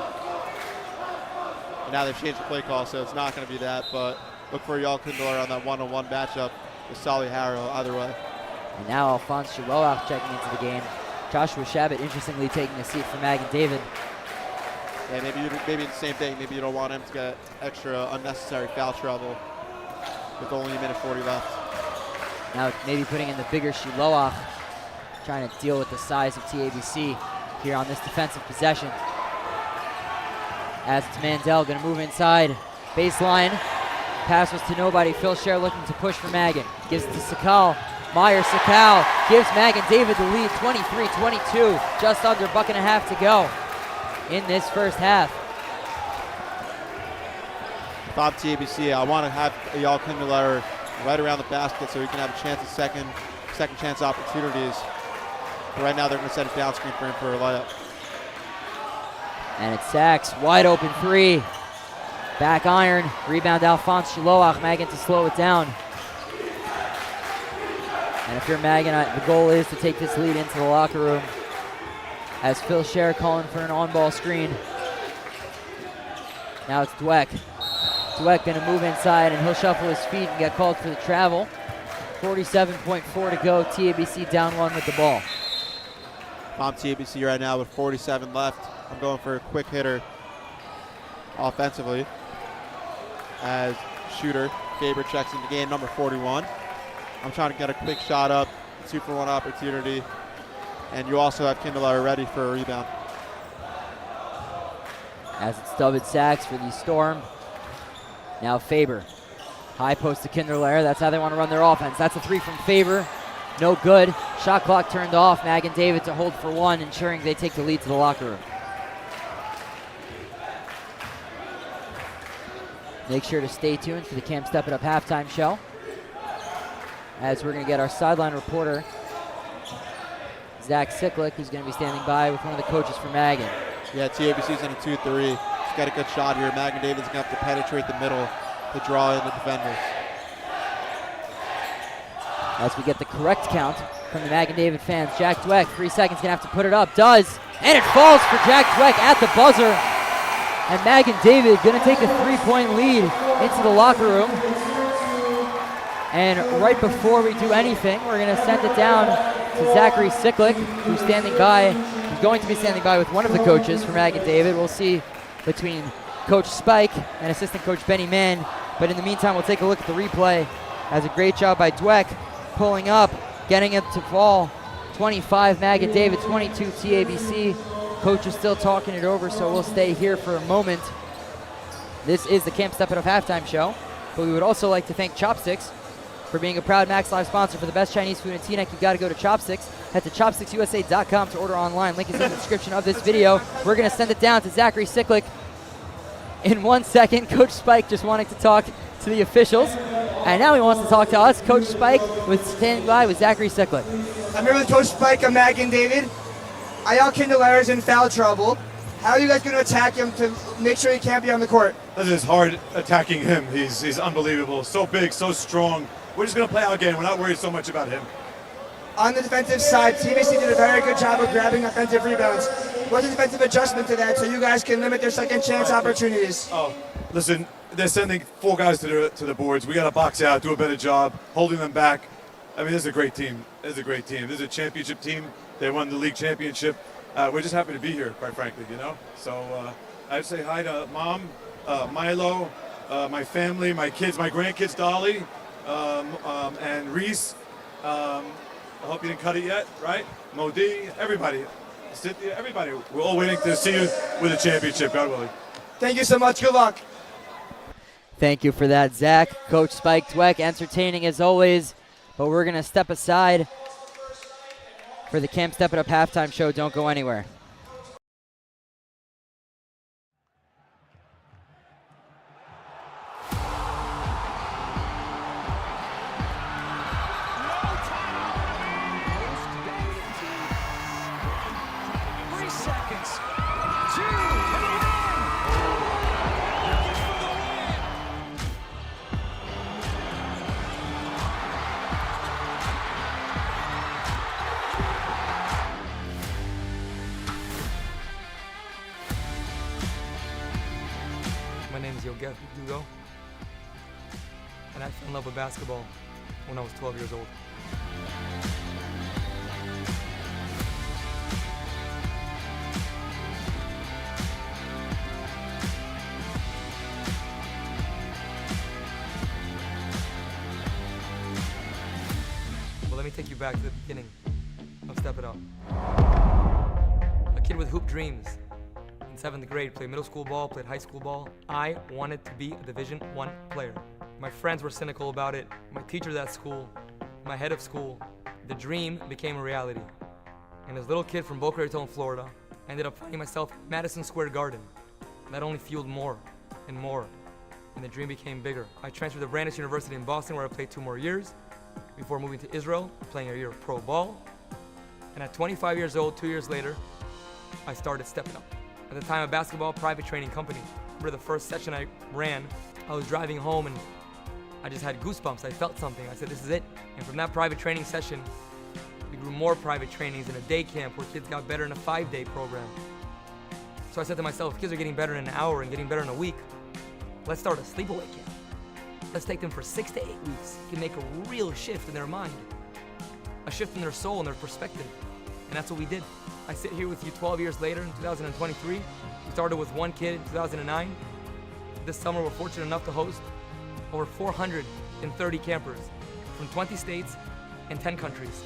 Now they've changed the play call, so it's not going to be that, but look for Eyal Kinderlar on that one-on-one matchup with Solly Harrow either way. And now Alphonse Shiloach checking into the game. Joshua Shabbat interestingly taking a seat for Magen David. Yeah, maybe the same thing. Maybe you don't want him to get extra unnecessary foul trouble with only 1:40 left. Now maybe putting in the bigger Shiloach, trying to deal with the size of TABC here on this defensive possession. As it's Mandel going to move inside. Baseline. Pass was to nobody. Phil Scher looking to push for Magen. Gives it to Sakal. Meyer Sakal gives Magen David the lead, 23-22. Just under $1.5 to go in this first half. If I'm TABC, I want to have Eyal Kinderlar right around the basket so he can have a chance at second chance opportunities. But right now they're going to set a down screen for him for a layup. And it's Sachs, wide open 3. Back iron, rebound Alphonse Shiloach. Magen to slow it down. And if you're Magen, the goal is to take this lead into the locker room. As Phil Scher calling for an on-ball screen. Now it's Dweck to Dweck going to move inside, and he'll shuffle his feet and get called for the travel. 47.4 to go. TABC down 1 with the ball. I'm TABC right now with 47 left. I'm going for a quick hitter offensively as shooter Faber checks into game number 41. I'm trying to get a quick shot up, 2-for-1 opportunity, and you also have Kindler ready for a rebound. As it's Dovid Sachs for the Storm. Now Faber. High post to Kindler. That's how they want to run their offense. That's a 3 from Faber. No good. Shot clock turned off. Magen David to hold for 1, ensuring they take the lead to the locker room. Make sure to stay tuned for the Camp Step It Up halftime show, as we're going to get our sideline reporter, Zach Siklik, who's going to be standing by with one of the coaches for Magen. Yeah, TABC's in a 2-3. He's got a good shot here. Magen David's going to have to penetrate the middle to draw in the defenders. As we get the correct count from the Magen David fans, Jack Dweck, 3 seconds, going to have to put it up. Does, and it falls for Jack Dweck at the buzzer. And Magen David going to take a 3-point lead into the locker room. And right before we do anything, we're going to send it down to Zachary Siklik, who's going to be standing by with one of the coaches for Magen David. We'll see between Coach Spike and assistant coach Benny Mann. But in the meantime, we'll take a look at the replay. As a great job by Dweck, pulling up, getting it to fall. 25 Magen David, 22 TABC. Coach is still talking it over, so we'll stay here for a moment. This is the Camp Step It Up halftime show, but we would also like to thank Chopsticks for being a proud Max Live sponsor for the best Chinese food in Teaneck. You got to go to Chopsticks. Head to chopsticksusa.com to order online. Link is in the description of this video. We're going to send it down to Zachary Siklik in 1 second. Coach Spike just wanting to talk to the officials, and now he wants to talk to us. Coach Spike with standing by with Zachary Siklik. I'm here with Coach Spike. I'm Magen David. Ayal Kindler is in foul trouble. How are you guys going to attack him to make sure he can't be on the court? This is hard attacking him. He's unbelievable. So big, so strong. We're just going to play our game. We're not worried so much about him. On the defensive side, TBC did a very good job of grabbing offensive rebounds. What's the defensive adjustment to that so you guys can limit their second chance opportunities? Oh, listen, they're sending 4 guys to the boards. We got to box out, do a better job, holding them back. I mean, this is a great team. This is a great team. This is a championship team. They won the league championship. We're just happy to be here, quite frankly, you know? So I'd say hi to Mom, Milo, my family, my kids, my grandkids, Dolly, and Reese. I hope you didn't cut it yet, right? Modi, everybody. Cynthia, everybody. We're all waiting to see you with a championship, God willing. Thank you so much. Good luck. Thank you for that, Zach. Coach Spike Dweck, entertaining as always, but we're going to step aside for the Camp Step It Up halftime show. Don't go anywhere. My name is Yosef, and I fell in love with basketball when I was 12 years old. Well, let me take you back to the beginning of Step It Up. A kid with hoop dreams. In 7th grade, played middle school ball, played high school ball. I wanted to be a Division I player. My friends were cynical about it. My teachers at school, my head of school. The dream became a reality. And as a little kid from Boca Raton, Florida, I ended up finding myself in Madison Square Garden. That only fueled more and more, and the dream became bigger. I transferred to Brandeis University in Boston, where I played 2 more years before moving to Israel, playing a year of pro ball. And at 25 years old, 2 years later, I started stepping up. At the time, a basketball private training company. Remember the first session I ran, I was driving home and I just had goosebumps. I felt something. I said, this is it. And from that private training session, we grew more private trainings in a day camp where kids got better in a 5-day program. So I said to myself, if kids are getting better in an hour and getting better in a week, Let's start a sleepaway camp. Let's take them for 6 to 8 weeks. Can make a real shift in their mind, a shift in their soul and their perspective. And that's what we did. I sit here with you 12 years later in 2023. We started with one kid in 2009. This summer, we're fortunate enough to host over 430 campers from 20 states and 10 countries.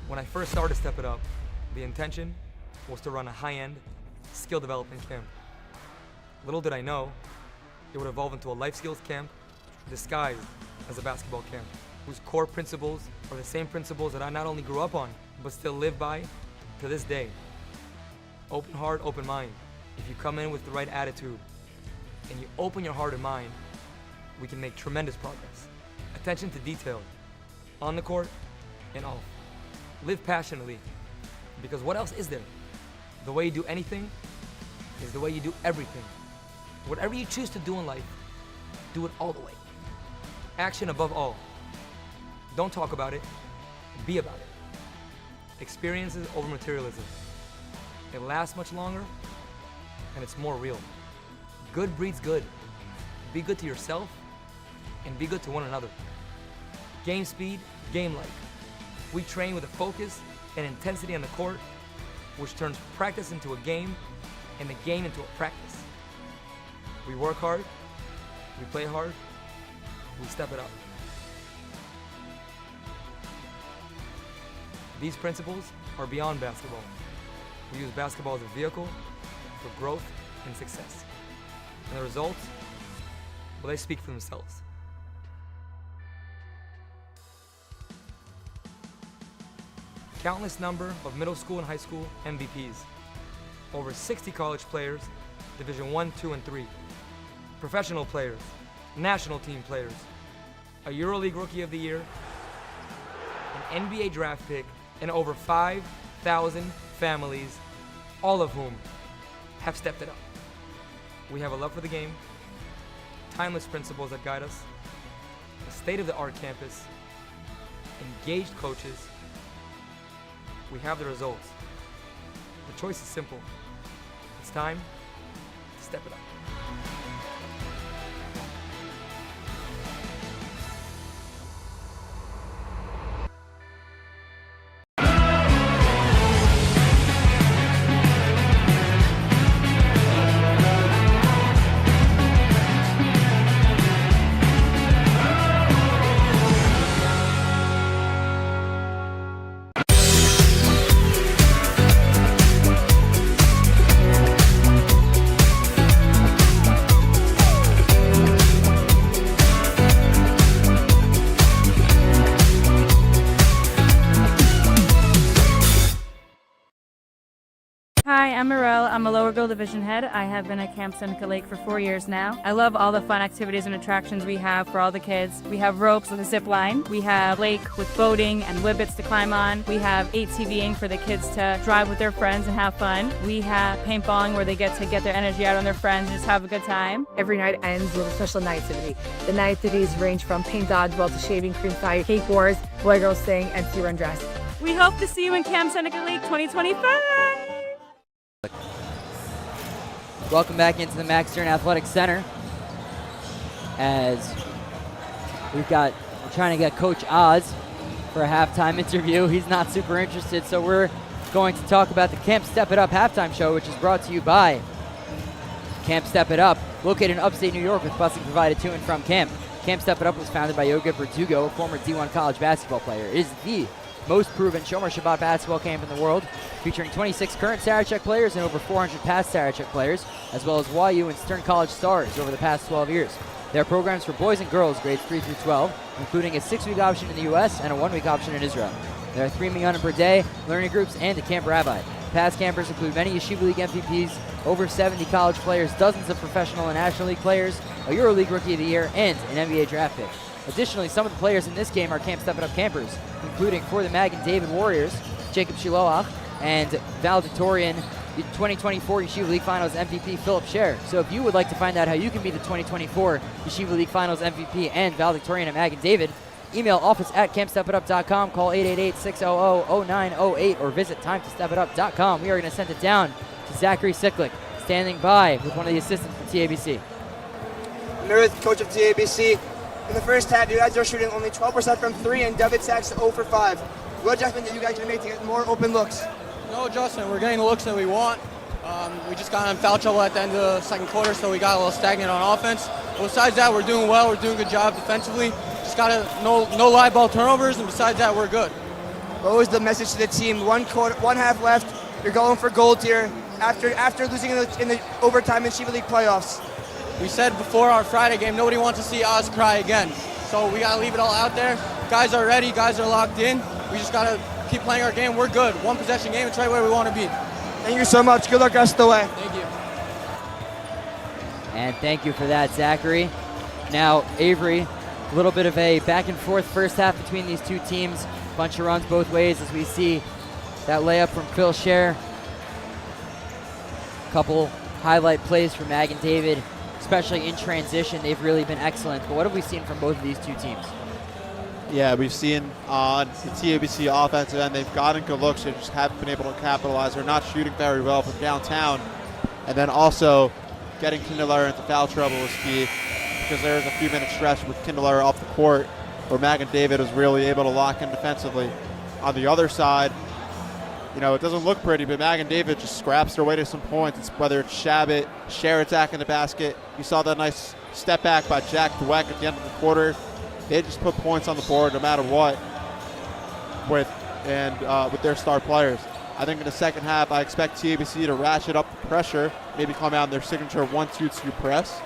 When I first started Step It Up, the intention was to run a high-end skill development camp. Little did I know, it would evolve into a life skills camp disguised as a basketball camp, whose core principles are the same principles that I not only grew up on, but still live by to this day. Open heart, open mind. If you come in with the right attitude and you open your heart and mind, we can make tremendous progress. Attention to detail, on the court and off. Live passionately, because what else is there? The way you do anything is the way you do everything. Whatever you choose to do in life, do it all the way. Action above all. Don't talk about it, be about it. Experiences over materialism. It lasts much longer, and it's more real. Good breeds good. Be good to yourself, and be good to one another. Game speed, game like. We train with a focus and intensity on the court, which turns practice into a game, and the game into a practice. We work hard, we play hard, we step it up. These principles are beyond basketball. We use basketball as a vehicle for growth and success. And the results, well, they speak for themselves. Countless number of middle school and high school MVPs. Over 60 college players, Division 1, 2, and 3. Professional players, national team players, a EuroLeague Rookie of the Year, an NBA draft pick, and over 5,000 families, all of whom have stepped it up. We have a love for the game, timeless principles that guide us, a state-of-the-art campus, engaged coaches. We have the results. The choice is simple. It's time to step it up. Hi, I'm Morel. I'm a lower girl division head. I have been at Camp Seneca Lake for 4 years now. I love all the fun activities and attractions we have for all the kids. We have ropes with a zip line. We have lake with boating and whippets to climb on. We have ATVing for the kids to drive with their friends and have fun. We have paintballing where they get to get their energy out on their friends and just have a good time. Every night ends with a special night activity. The night activities range from paint dodgeball to shaving cream fight, cake wars, boy girls sing, and sea run dress. We hope to see you in Camp Seneca Lake 2025. Welcome back into the Max Stern Athletic Center as we're trying to get Coach Oz for a halftime interview. He's not super interested, so we're going to talk about the Camp Step It Up halftime show, which is brought to you by Camp Step It Up, located in upstate New York with busing provided to and from camp. Camp Step It Up was founded by Yoga Verdugo, a former D1 college basketball player. It is the most proven Shomer Shabbat basketball camp in the world, featuring 26 current Sarachek players and over 400 past Sarachek players, as well as YU and Stern College stars over the past 12 years. There are programs for boys and girls grades 3 through 12, including a 6-week option in the U.S. and a 1-week option in Israel. There are 3 minyanim per day, learning groups, and a camp rabbi. Past campers include many Yeshiva League MVPs, over 70 college players, dozens of professional and National League players, a EuroLeague Rookie of the Year, and an NBA draft pick. Additionally, some of the players in this game are Camp Step It Up campers, including for the Magen David Warriors, Jacob Shiloach, and valedictorian 2024 Yeshiva League Finals MVP Philip Scher. So if you would like to find out how you can be the 2024 Yeshiva League Finals MVP and valedictorian at Magen David, email office@campstepitup.com, call 888-600-0908, or visit timetostepitup.com. We are going to send it down to Zachary Sicklick. standing by with one of the assistants from TABC. I'm here with coach of TABC. In the first half, you guys are shooting only 12% from 3, and Dovid Sachs 0 for 5. What adjustment did you guys make to get more open looks? No adjustment. We're getting the looks that we want. We just got in foul trouble at the end of the second quarter, so we got a little stagnant on offense. But besides that, we're doing well. We're doing a good job defensively. Just got no live ball turnovers, and besides that, we're good. What was the message to the team? One half left. You're going for gold here after losing in the overtime in Shiva League playoffs. We said before our Friday game, nobody wants to see us cry again. So we got to leave it all out there. Guys are ready. Guys are locked in. We just got to keep playing our game. We're good. One possession game. It's right where we want to be. Thank you so much. Good luck rest of the way. Thank you. And thank you for that, Zachary. Now, Avery, a little bit of a back and forth first half between these two teams. Bunch of runs both ways as we see that layup from Phil Scher. Couple highlight plays for Magen David, especially in transition. They've really been excellent. But what have we seen from both of these two teams? Yeah, we've seen on the TABC offensive end, they've gotten good looks. They just haven't been able to capitalize. They're not shooting very well from downtown. And then also getting Kindler into foul trouble was key, because there was a few-minute stretch with Kindler off the court where Magen David was really able to lock in defensively. On the other side, you know, it doesn't look pretty, but Magen David just scraps their way to some points. It's whether it's Shabbat, Scher attacking the basket. You saw that nice step back by Jack Dweck at the end of the quarter. They just put points on the board no matter what with their star players. I think in the second half, I expect TABC to ratchet up the pressure, maybe come out in their signature 1-2-2 press.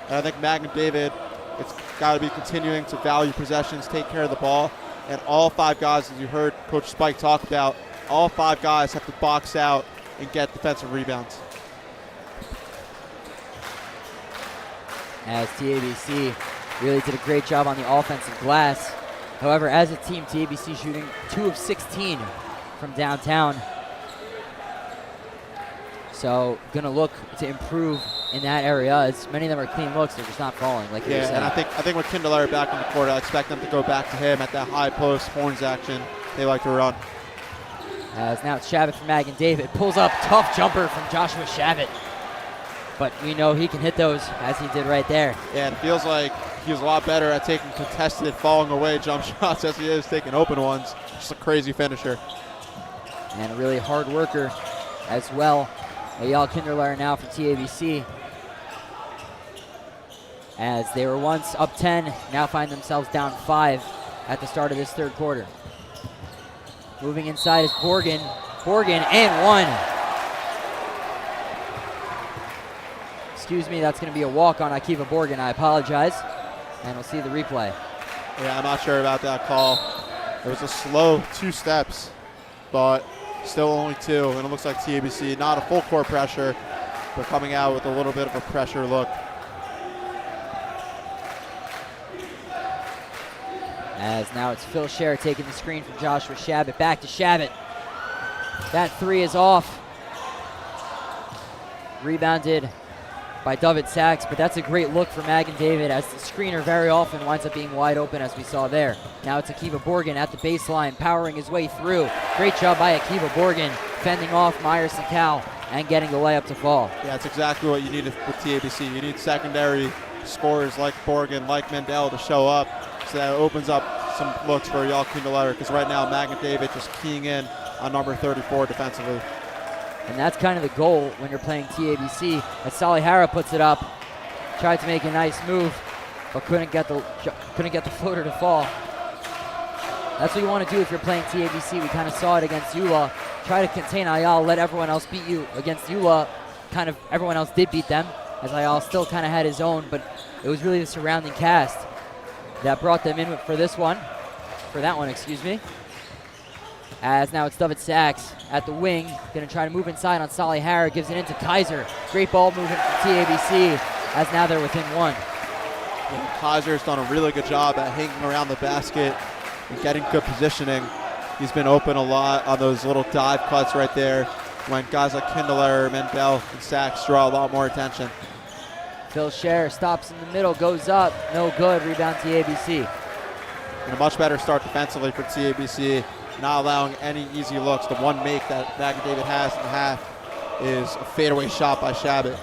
And I think Magen David, it's got to be continuing to value possessions, take care of the ball, and all 5 guys, as you heard Coach Spike talk about, all 5 guys have to box out and get defensive rebounds. As TABC really did a great job on the offensive glass. However, as a team, TABC shooting 2 of 16 from downtown. So gonna look to improve in that area, as many of them are clean looks. They're just not falling, like you said. And I think with Kindler back on the court, I expect them to go back to him at that high post horns action they like to run. As now it's Shabbat from Magen David. Pulls up, tough jumper from Joshua Shabbat. But we know he can hit those, as he did right there. Yeah, it feels like he was a lot better at taking contested, falling away jump shots as he is taking open ones. Just a crazy finisher. And a really hard worker as well. Eyal Kinderler now for TABC. As they were once up 10, now find themselves down 5 at the start of this third quarter. Moving inside is Borgen. Borgen and 1. Excuse me, that's going to be a walk on Akiva Borgen. I apologize. And we'll see the replay. Yeah, I'm not sure about that call. It was a slow 2 steps, but still only 2. And it looks like TABC, not a full court pressure, but coming out with a little bit of a pressure look. As now it's Phil Scher taking the screen from Joshua Shabbat. Back to Shabbat. That 3 is off. Rebounded by Dovid Sachs, but that's a great look for Magen David, as the screener very often winds up being wide open, as we saw there. Now it's Akiva Borgen at the baseline, powering his way through. Great job by Akiva Borgen, fending off Myerson Cal and getting the layup to fall. Yeah, that's exactly what you need with TABC. You need secondary scorers like Borgen, like Mendel to show up, so that opens up some looks for Eyal Kinderler, because right now Magen David just keying in on number 34 defensively. And that's kind of the goal when you're playing TABC. As Salihara puts it up, tried to make a nice move, but couldn't get the floater to fall. That's what you want to do if you're playing TABC. We kind of saw it against Eula. Try to contain Eyal, let everyone else beat you. Against Eula, kind of everyone else did beat them, as Eyal still kind of had his own, but it was really the surrounding cast that brought them in for that one, excuse me. As now it's Dovid Sachs at the wing, going to try to move inside on Salihara, gives it into Kaiser. Great ball movement from TABC, as now they're within 1. Yeah, Kaiser's done a really good job at hanging around the basket and getting good positioning. He's been open a lot on those little dive cuts right there when guys like Kindler, Mendel, and Sachs draw a lot more attention. Phil Scher stops in the middle, goes up, no good, rebound TABC. And a much better start defensively for TABC, not allowing any easy looks. The one make that Magen David has in the half is a fadeaway shot by Shabbat.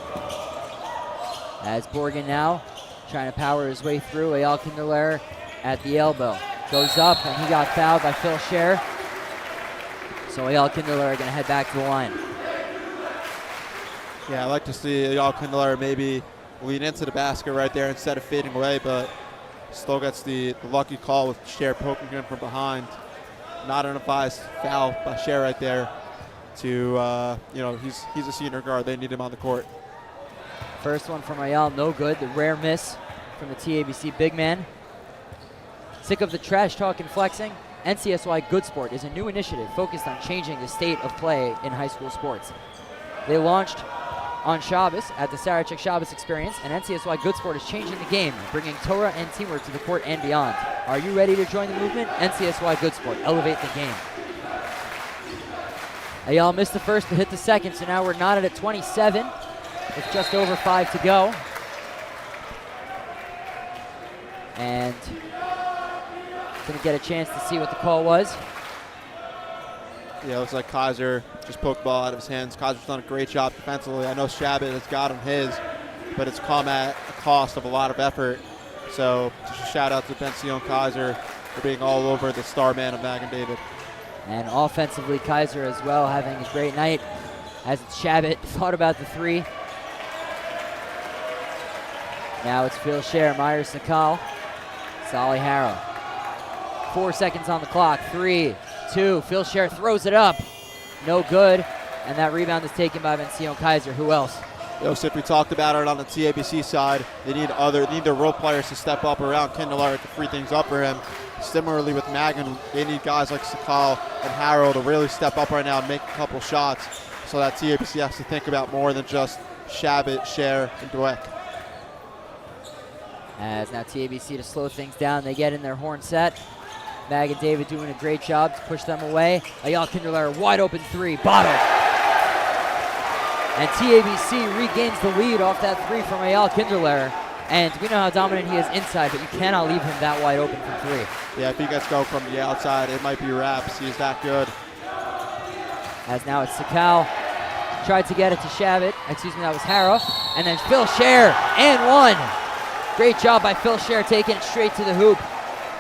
As Borgen now trying to power his way through. Eyal Kinderler at the elbow. Goes up, and he got fouled by Phil Scher. So Eyal Kinderler going to head back to the line. Yeah, I like to see Eyal Kinderler maybe lean into the basket right there instead of fading away, but still gets the lucky call with Scher poking him from behind. Not an advised foul by Scher right there. He's a senior guard. They need him on the court. First one from Eyal, no good. The rare miss from the TABC big man. Sick of the trash talk and flexing? NCSY Good Sport is a new initiative focused on changing the state of play in high school sports. They launched on Shabbos at the Sarachek Shabbos Experience, and NCSY Good Sport is changing the game, bringing Torah and teamwork to the court and beyond. Are you ready to join the movement? NCSY Good Sport, elevate the game. Eyal missed the first but hit the second, so now we're knotted at 27 with just over 5 to go. And gonna get a chance to see what the call was. Yeah, it looks like Kaiser just poked the ball out of his hands. Kaiser's done a great job defensively. I know Shabbat has got him his, but it's come at a cost of a lot of effort. So just a shout out to Pension Kaiser for being all over the star man of Magen David. And offensively, Kaiser as well having a great night as Shabbat thought about the three. Now it's Phil Scher, Myers Sakal, Sally Harrow. 4 seconds on the clock. 3, 2. Phil Scher throws it up. No good. And that rebound is taken by Pension Kaiser. Who else? Yosef, we talked about it on the TABC side. They need their role players to step up around Kinderler to free things up for him. Similarly with Magen, they need guys like Sakal and Harrow to really step up right now and make a couple shots so that TABC has to think about more than just Shabbat, Scher, and Dweck. As now TABC to slow things down. They get in their horn set. Magen David doing a great job to push them away. Eyal Kinderler, wide open three, bottom. And TABC regains the lead off that three from Eyal Kinderler. And we know how dominant he is inside, but you cannot leave him that wide open from three. Yeah, if he gets go from the outside, it might be wraps. He's that good. As now it's Sakal. Tried to get it to Shabbat. That was Harrow. And then Phil Scher, and one. Great job by Phil Scher taking it straight to the hoop.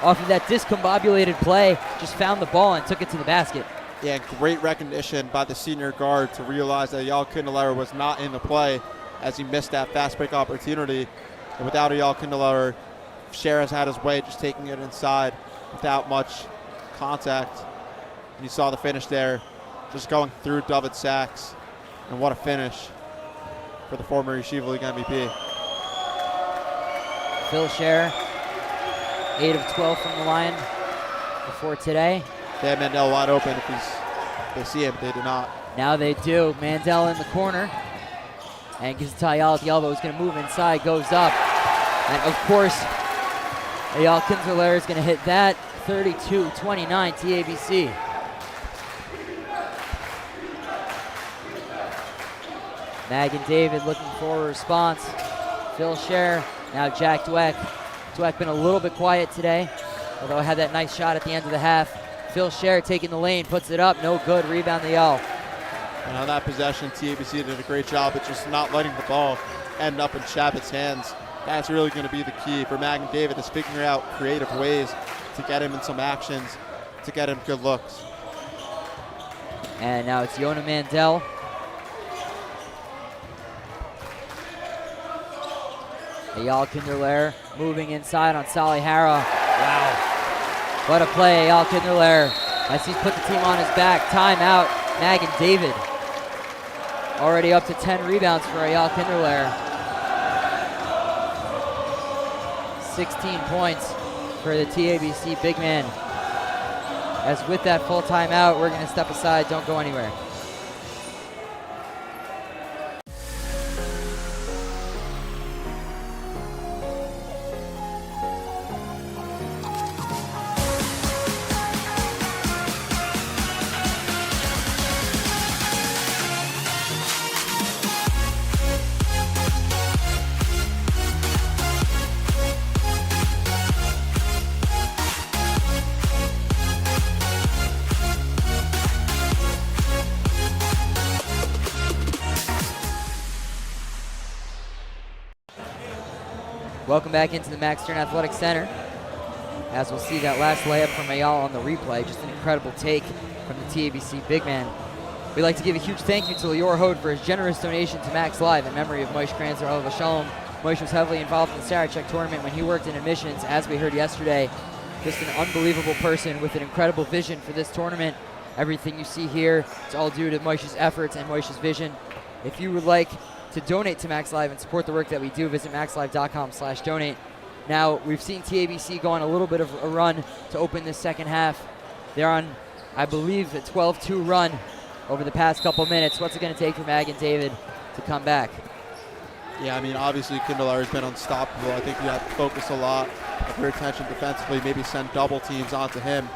Off of that discombobulated play, just found the ball and took it to the basket. Yeah, great recognition by the senior guard to realize that Eyal Kinderler was not in the play as he missed that fast break opportunity. And without Eyal Kinderler, Scher has had his way just taking it inside without much contact. And you saw the finish there, just going through Dovid Sachs. And what a finish for the former Yeshiva League MVP. Phil Scher, 8 of 12 from the line before today. They had Mandel wide open if they see him. They do not. Now they do. Mandel in the corner. And Eyal at the elbow is going to move inside, goes up. And of course, Eyal Kinderler is going to hit that. 32-29 TABC. Magen David looking for a response. Phil Scher, now Jack Dweck. Dweck been a little bit quiet today, although had that nice shot at the end of the half. Phil Scher taking the lane, puts it up, no good, rebound the Eyal. And on that possession, TABC did a great job at just not letting the ball end up in Shabbat's hands. That's really going to be the key for Magen David, is figuring out creative ways to get him in some actions, to get him good looks. And now it's Yona Mandel. Eyal Kinderler moving inside on Sally Harrow. Wow. What a play, Eyal Kinderler, as he's put the team on his back. Timeout, Magen David. Already up to 10 rebounds for Eyal Kinderler. 16 points for the TABC big man. As with that full timeout, we're going to step aside. Don't go anywhere. Welcome back into the Max Stern Athletic Center. As we'll see that last layup from Ayala on the replay, just an incredible take from the TABC big man. We'd like to give a huge thank you to Lior Hode for his generous donation to Max Live in memory of Moish Kranzer Alav Shalom. Moish was heavily involved in the Sarachek tournament when he worked in admissions, as we heard yesterday. Just an unbelievable person with an incredible vision for this tournament. Everything you see here, it's all due to Moish's efforts and Moish's vision. If you would like to donate to Max Live and support the work that we do, visit maxlive.com/donate. Now, we've seen TABC go on a little bit of a run to open this second half. They're on, I believe, a 12-2 run over the past couple minutes. What's it going to take for Magen David to come back? Yeah, I mean, obviously Kindler has been unstoppable. I think you have to focus a lot of your attention defensively, maybe send double teams onto him.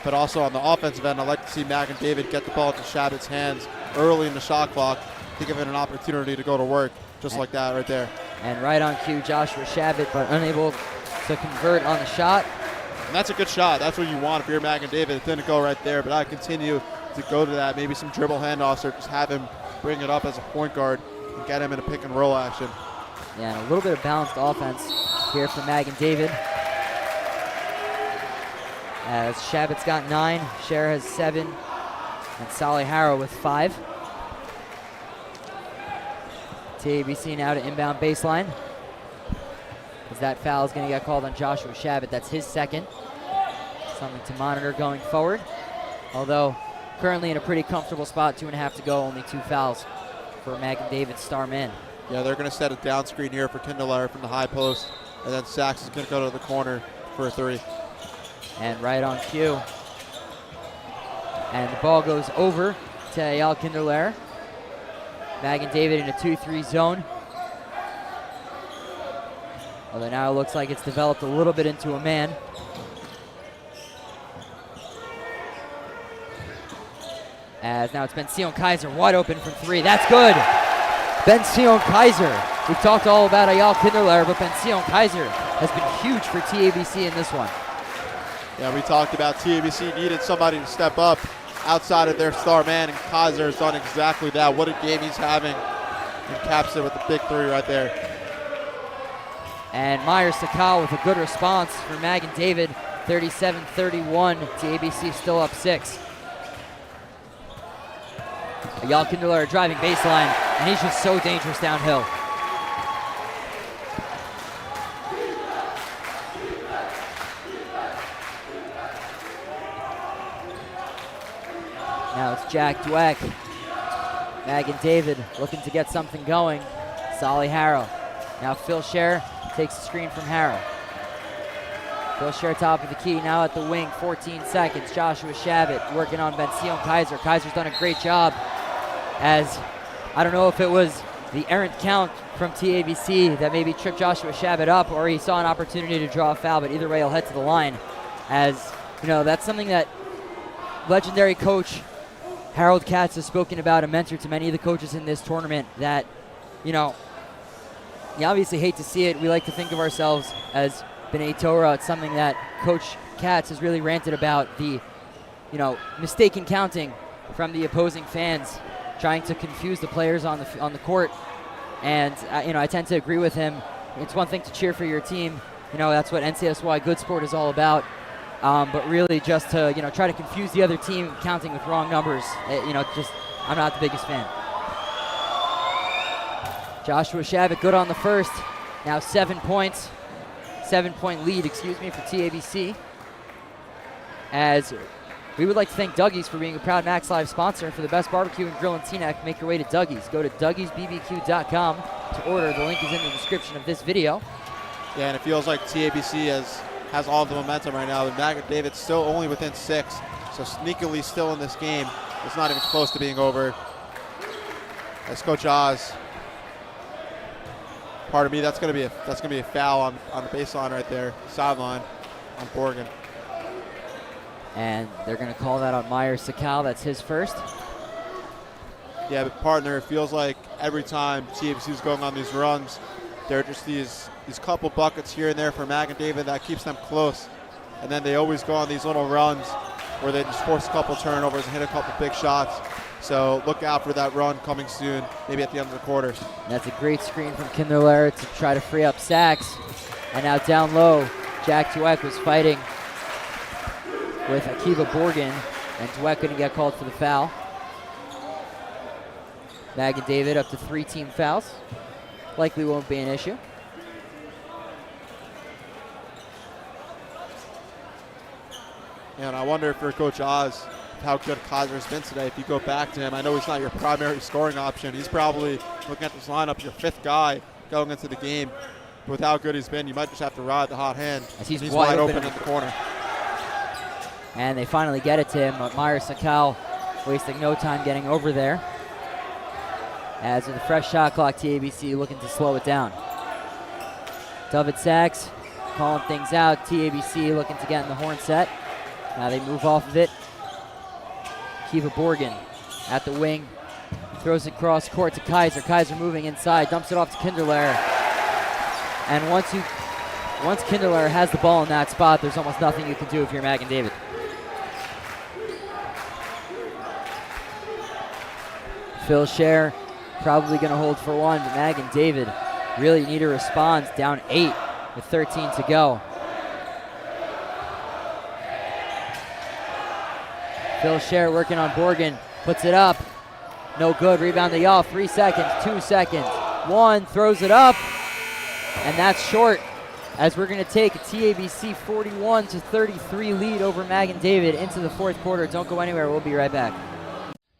But also on the offensive end, I'd like to see Magen David get the ball into Shabbat's hands early in the shot clock to give it an opportunity to go to work, just like that right there. And right on cue, Joshua Shabbat, but unable to convert on the shot. And that's a good shot. That's what you want if you're Magen David. It didn't go right there, but I continue to go to that. Maybe some dribble handoffs or just have him bring it up as a point guard and get him in a pick and roll action. Yeah, and a little bit of balanced offense here from Magen David. As Shabbat's got 9, Cher has 7, and Salih Harrow with 5. TABC now to inbound baseline. As that foul is going to get called on Joshua Shabbat. That's his second. Something to monitor going forward. Although currently in a pretty comfortable spot, 2.5 to go, only 2 fouls for Magen David's star man. Yeah, they're going to set a down screen here for Kindler from the high post, and then Sachs is going to go to the corner for a 3. And right on cue. And the ball goes over to Eyal Kindler. Magen David in a 2-3 zone. Although now it looks like it's developed a little bit into a man. As now it's Ben-Sion Kaiser wide open from 3. That's good. Ben-Sion Kaiser. We've talked all about Eyal Kindler, but Ben-Sion Kaiser has been huge for TABC in this one. Yeah, we talked about TABC needed somebody to step up outside of their star man, and Kaiser has done exactly that. What a game he's having, and caps it with the big 3 right there. And Meyer Sakal with a good response for Magen David, 37-31. TABC still up 6. Eyal Kindler driving baseline, and he's just so dangerous downhill. Now it's Jack Dweck. Magen David looking to get something going. Salih Harrow. Now Phil Scher takes the screen from Harrow. Phil Scher top of the key, now at the wing, 14 seconds. Joshua Shabbat working on Ben-Sion Kaiser. Kaiser's done a great job, as I don't know if it was the errant count from TABC that maybe tripped Joshua Shabbat up, or he saw an opportunity to draw a foul, but either way he'll head to the line. As, you know, that's something that legendary coach Harold Katz has spoken about, a mentor to many of the coaches in this tournament, that, you know, you obviously hate to see it. We like to think of ourselves as B'nai Torah. It's something that Coach Katz has really ranted about, the, you know, mistaken counting from the opposing fans, trying to confuse the players on the court. And, you know, I tend to agree with him. It's one thing to cheer for your team. You know, that's what NCSY Good Sport is all about. But really just to, you know, try to confuse the other team counting with wrong numbers. You know, just, I'm not the biggest fan. Joshua Shabbat good on the first. Now 7 points. 7-point lead, excuse me, for TABC. As we would like to thank Dougie's for being a proud Max Live sponsor. For the best barbecue and grill in Teaneck, make your way to Dougie's. Go to Dougie'sBBQ.com to order. The link is in the description of this video. Yeah, and it feels like TABC has all the momentum right now. But Magen David's still only within 6, so sneakily still in this game. It's not even close to being over. As Coach Oz, pardon me, that's gonna be a foul on the baseline right there, sideline on Borgen. And they're gonna call that on Meyer Sakal. That's his first. Yeah, but partner, it feels like every time TABC is going on these runs, there are just these couple buckets here and there for Magen David that keeps them close. And then they always go on these little runs where they just force a couple turnovers and hit a couple big shots. So look out for that run coming soon, maybe at the end of the quarter. That's a great screen from Kindler to try to free up Sachs. And now down low, Jack Dweck was fighting with Akiva Borgen, and Dweck couldn't get called for the foul. Magen David up to 3 team fouls. Likely won't be an issue. And I wonder for Coach Oz how good Kaiser's been today. If you go back to him, I know he's not your primary scoring option. He's probably, looking at this lineup, your 5th guy going into the game. But with how good he's been, you might just have to ride the hot hand. As he's wide open in the corner. And they finally get it to him, but Meyer Sakal wasting no time getting over there. As with a fresh shot clock, TABC looking to slow it down. Dovid Sachs calling things out. TABC looking to get in the horn set. Now they move off of it. Kiva Borgen at the wing. Throws it cross court to Kaiser. Kaiser moving inside. Dumps it off to Kinderler. And once Kinderler has the ball in that spot, there's almost nothing you can do if you're Magen David. Phil Scher probably going to hold for one, but Magen David really need to respond. Down 8 with 13 to go. Phil Scher working on Borgen, puts it up. No good, rebound to Y'all, 3 seconds, 2 seconds, 1, throws it up, and that's short, as we're gonna take a TABC 41-33 lead over Magen David into the 4th quarter. Don't go anywhere, we'll be right back.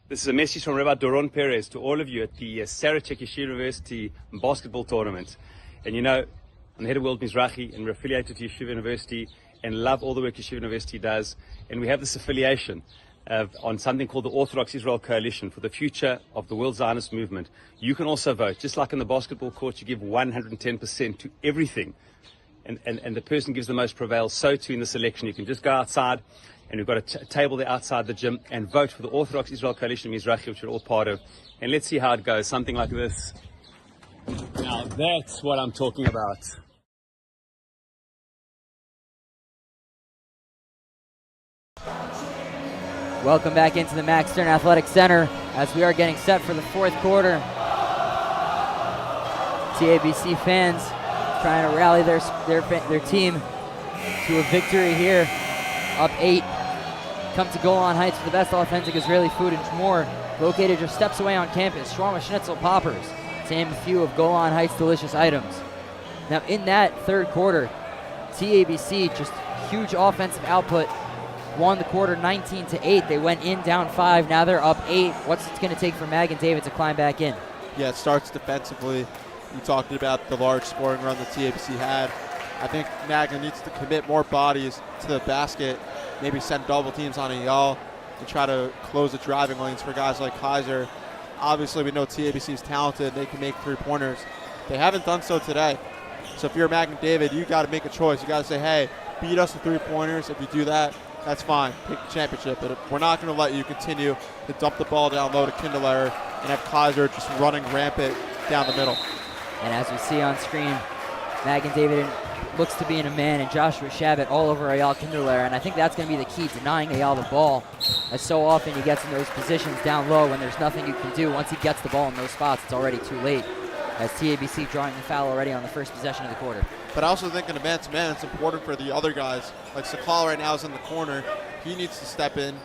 This is a message from Rabbi Doron Perez to all of you at the Sarachek Yeshiva University basketball tournament. And you know, I'm the head of World Mizrahi and we're affiliated to Yeshiva University and love all the work Yeshiva University does. And we have this affiliation on something called the Orthodox Israel Coalition for the future of the World Zionist movement. You can also vote. Just like in the basketball court, you give 110% to everything. And the person gives the most prevails. So too in this election. You can just go outside, and we've got a table there outside the gym, and vote for the Orthodox Israel Coalition Mizrahi, which we're all part of. And let's see how it goes. Something like this. Now that's what I'm talking about. Welcome back into the Max Stern Athletic Center as we are getting set for the 4th quarter. TABC fans trying to rally their team to a victory here. Up 8. Come to Golan Heights for the best authentic Israeli food and more. Located just steps away on campus. Shawarma Schnitzel Poppers. To name a few of Golan Heights' delicious items. Now in that 3rd quarter, TABC just huge offensive output. Won the quarter 19-8. They went in down 5. Now they're up 8. What's it going to take for Magen David to climb back in? Yeah, it starts defensively. You talked about the large scoring run that TABC had. I think Magen needs to commit more bodies to the basket, maybe send double teams on Eyal and try to close the driving lanes for guys like Kaiser. Obviously, we know TABC is talented. They can make 3-pointers. They haven't done so today. So if you're Magen David, you got to make a choice. You got to say, hey, beat us with 3-pointers. If you do that, that's fine. Take the championship. But we're not going to let you continue to dump the ball down low to Kinderler and have Kaiser just running rampant down the middle. And as we see on screen, Magen David looks to be in a man, and Joshua Shabbat all over Eyal Kinderler. And I think that's going to be the key, denying Eyal the ball. As so often he gets in those positions down low when there's nothing you can do. Once he gets the ball in those spots, it's already too late. As TABC drawing the foul already on the first possession of the quarter. But I also think in a man-to-man, it's important for the other guys. Like Sakal right now is in the corner. He needs to step in.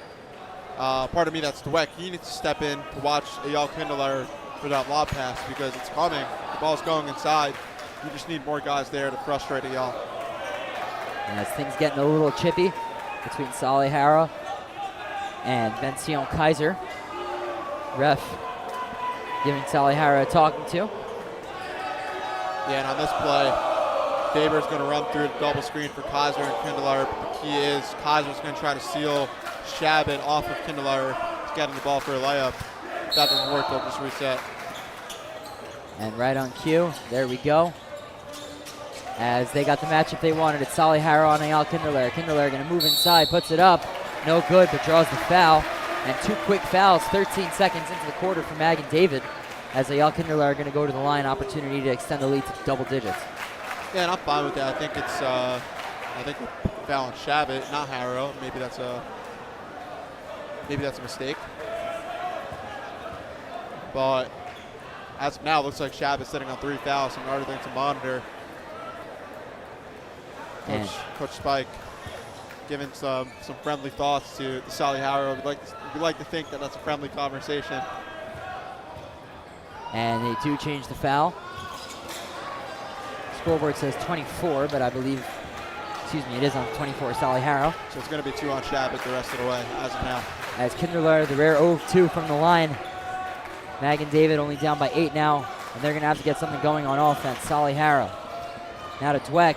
Pardon me, that's Dweck. He needs to step in to watch Eyal Kinderler for that lob pass because it's coming. The ball's going inside. You just need more guys there to frustrate Eyal. And as things getting a little chippy between Saleh Hara and Ben-Sion Kaiser. Ref giving Saleh Hara a talking to. Yeah, and on this play, Faber's going to run through the double screen for Kaiser and Kinderler. But the key is Kaiser's going to try to seal Shabbat off of Kinderler. He's getting the ball for a layup. If that doesn't work, they'll just reset. And right on cue, there we go. As they got the matchup they wanted, it's Saleh Hara on Eyal Kinderler. Kinderler going to move inside, puts it up. No good, but draws the foul. And 2 quick fouls, 13 seconds into the quarter for Magen David. As Eyal Kinderler are going to go to the line, opportunity to extend the lead to double digits. Yeah, and I'm fine with that. I think it's, I think a foul on Shabbat, not Harrow. Maybe that's a mistake. But as of now, it looks like Shabbat's sitting on 3 fouls, so another thing to monitor. Coach Spike giving some friendly thoughts to Sally Harrow. We'd like to think that that's a friendly conversation. And they do change the foul. Scoreboard says 24, but I believe, it is on 24, Sally Harrow. So it's going to be 2 on Shabbat the rest of the way, as of now. As Kinderler, the rare 0-2 from the line. Magen David only down by 8 now, and they're going to have to get something going on offense. Sally Harrow. Now to Dweck.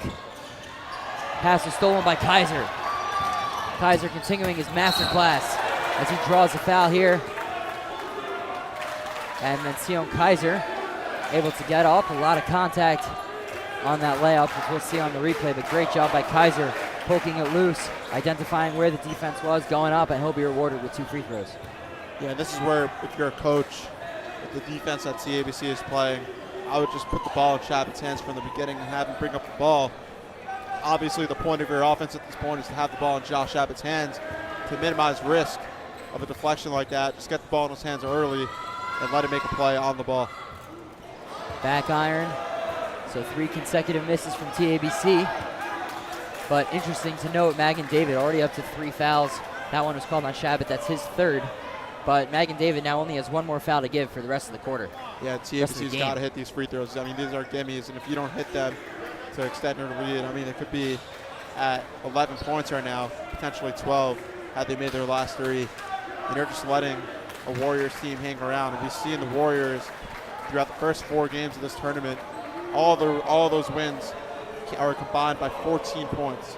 Pass is stolen by Kaiser. Kaiser continuing his masterclass as he draws the foul here. And then Sion Kaiser able to get up. A lot of contact on that layup, which we'll see on the replay, but great job by Kaiser poking it loose, identifying where the defense was, going up, and he'll be rewarded with 2 free throws. Yeah, this is where, if you're a coach, if the defense that TABC is playing, I would just put the ball in Shabbat's hands from the beginning and have him bring up the ball. Obviously, the point of your offense at this point is to have the ball in Josh Shabbat's hands to minimize risk of a deflection like that. Just get the ball in his hands early and let him make a play on the ball. Back iron. So 3 consecutive misses from TABC. But interesting to note, Magen David already up to 3 fouls. That one was called on Shabbat. That's his 3rd. But Magen David now only has 1 more foul to give for the rest of the quarter. Yeah, TABC's got to hit these free throws. I mean, these are gimmies, and if you don't hit them to extend your lead, I mean, it could be at 11 points right now, potentially 12, had they made their last 3. And you're just letting a Warriors team hang around. And we've seen the Warriors throughout the first 4 games of this tournament, all those wins are combined by 14 points,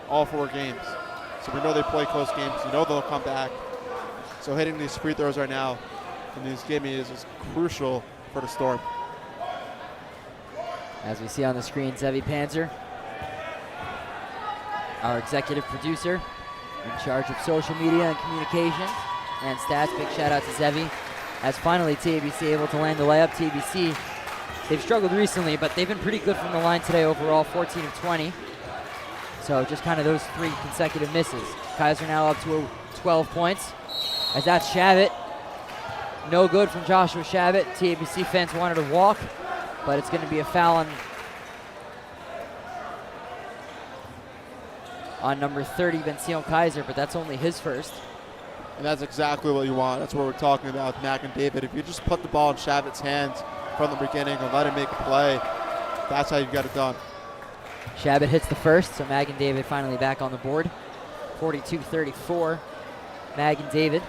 all 4 games. So we know they play close games. You know they'll come back. So hitting these free throws right now and these gimmies is crucial for the Storm. As we see on the screen, Zevi Pancer, our executive producer, in charge of social media and communications and stats. Big shout out to Zevi. As finally TABC able to land the layup. TABC, they've struggled recently, but they've been pretty good from the line today overall, 14 of 20. So just kind of those 3 consecutive misses. Kaiser now up to 12 points. As that's Shabbat. No good from Joshua Shabbat. TABC fans wanted to walk, but it's going to be a foul on number 30, Benzion Kaiser, but that's only his 1st. And that's exactly what you want. That's what we're talking about with Magen David. If you just put the ball in Shabbat's hands from the beginning and let him make a play, that's how you get it done. Shabbat hits the 1st, so Magen David finally back on the board. 42-34, Magen David.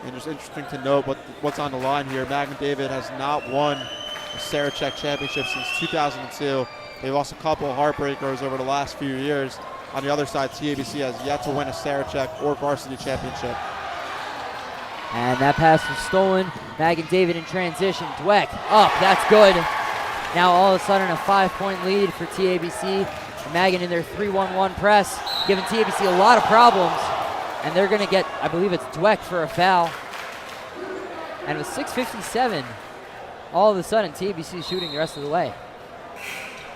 And just interesting to note what's on the line here. Magen David has not won a Sarachek championship since 2002. They lost a couple of heartbreakers over the last few years. On the other side, TABC has yet to win a Sarachek or varsity championship. And that pass was stolen. Magen David in transition. Dweck up. That's good. Now all of a sudden a 5-point lead for TABC. And Magen in their 3-1-1 press, giving TABC a lot of problems. And they're going to get, I believe it's Dweck for a foul. And with 6:57, all of a sudden TABC shooting the rest of the way.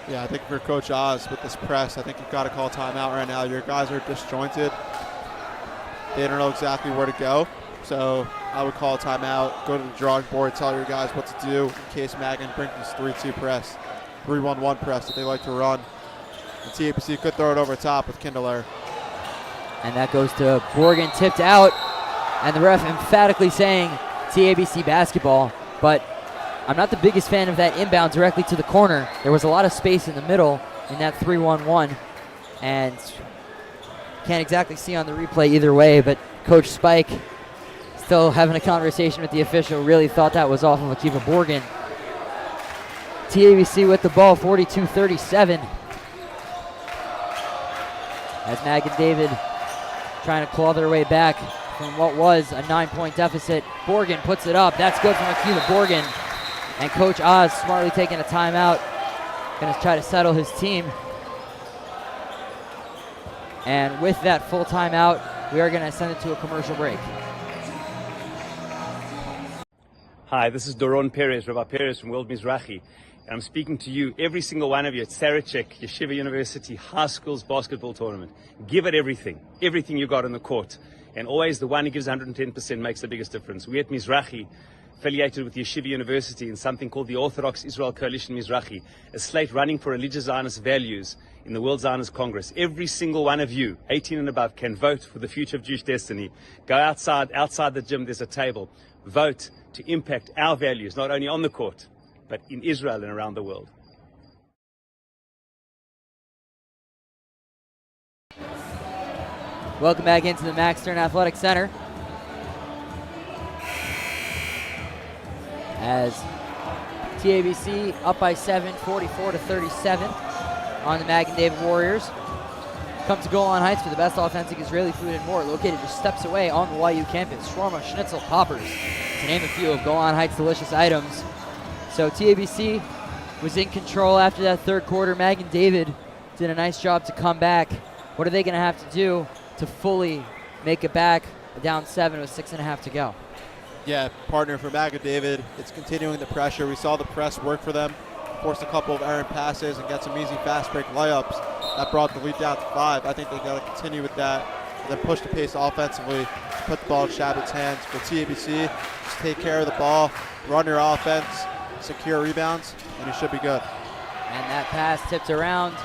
Yeah, I think for Coach Oz with this press, I think you've got to call timeout right now. Your guys are disjointed. They don't know exactly where to go. So I would call a timeout, go to the drawing board, tell your guys what to do in case Magen brings this 3-2 press, 3-1-1 press that they like to run. And TABC could throw it over top with Kindler. And that goes to Borgen, tipped out. And the ref emphatically saying TABC basketball. But I'm not the biggest fan of that inbound directly to the corner. There was a lot of space in the middle in that 3-1-1. And can't exactly see on the replay either way, but Coach Spike still having a conversation with the official, really thought that was off of Akiva Borgen. TABC with the ball, 42-37. As Magen David trying to claw their way back from what was a 9-point deficit. Borgen puts it up. That's good from Akiva Borgen. And Coach Oz smartly taking a timeout. Going to try to settle his team. And with that full timeout, we are going to send it to a commercial break. Hi, this is Doron Perez, Rabbi Perez from World Mizrahi. And I'm speaking to you, every single one of you at Sarachek, Yeshiva University, High School's basketball tournament. Give it everything you got on the court. And always the one who gives 110% makes the biggest difference. We at Mizrahi affiliated with Yeshiva University in something called the Orthodox Israel Coalition Mizrahi, a slate running for religious Zionist values in the World Zionist Congress. Every single one of you, 18 and above, can vote for the future of Jewish destiny. Go outside the gym, there's a table. Vote to impact our values, not only on the court, but in Israel and around the world. Welcome back into the Max Stern Athletic Center. As TABC up by 7, 44-37 on the Magen David Warriors. Come to Golan Heights for the best authentic Israeli food and more, located just steps away on the YU campus. Shawarma, schnitzel, poppers, to name a few of Golan Heights' delicious items. So TABC was in control after that third quarter. Magen David did a nice job to come back. What are they going to have to do to fully make it back down 7 with 6.5 to go? Yeah, partner for Magen David, it's continuing the pressure. We saw the press work for them, forced a couple of errant passes and get some easy fast break layups. That brought the lead down to 5. I think they got to continue with that, and then push the pace offensively, put the ball in Shabbat's hands. For TABC, just take care of the ball, run your offense, secure rebounds, and you should be good. And that pass tipped around.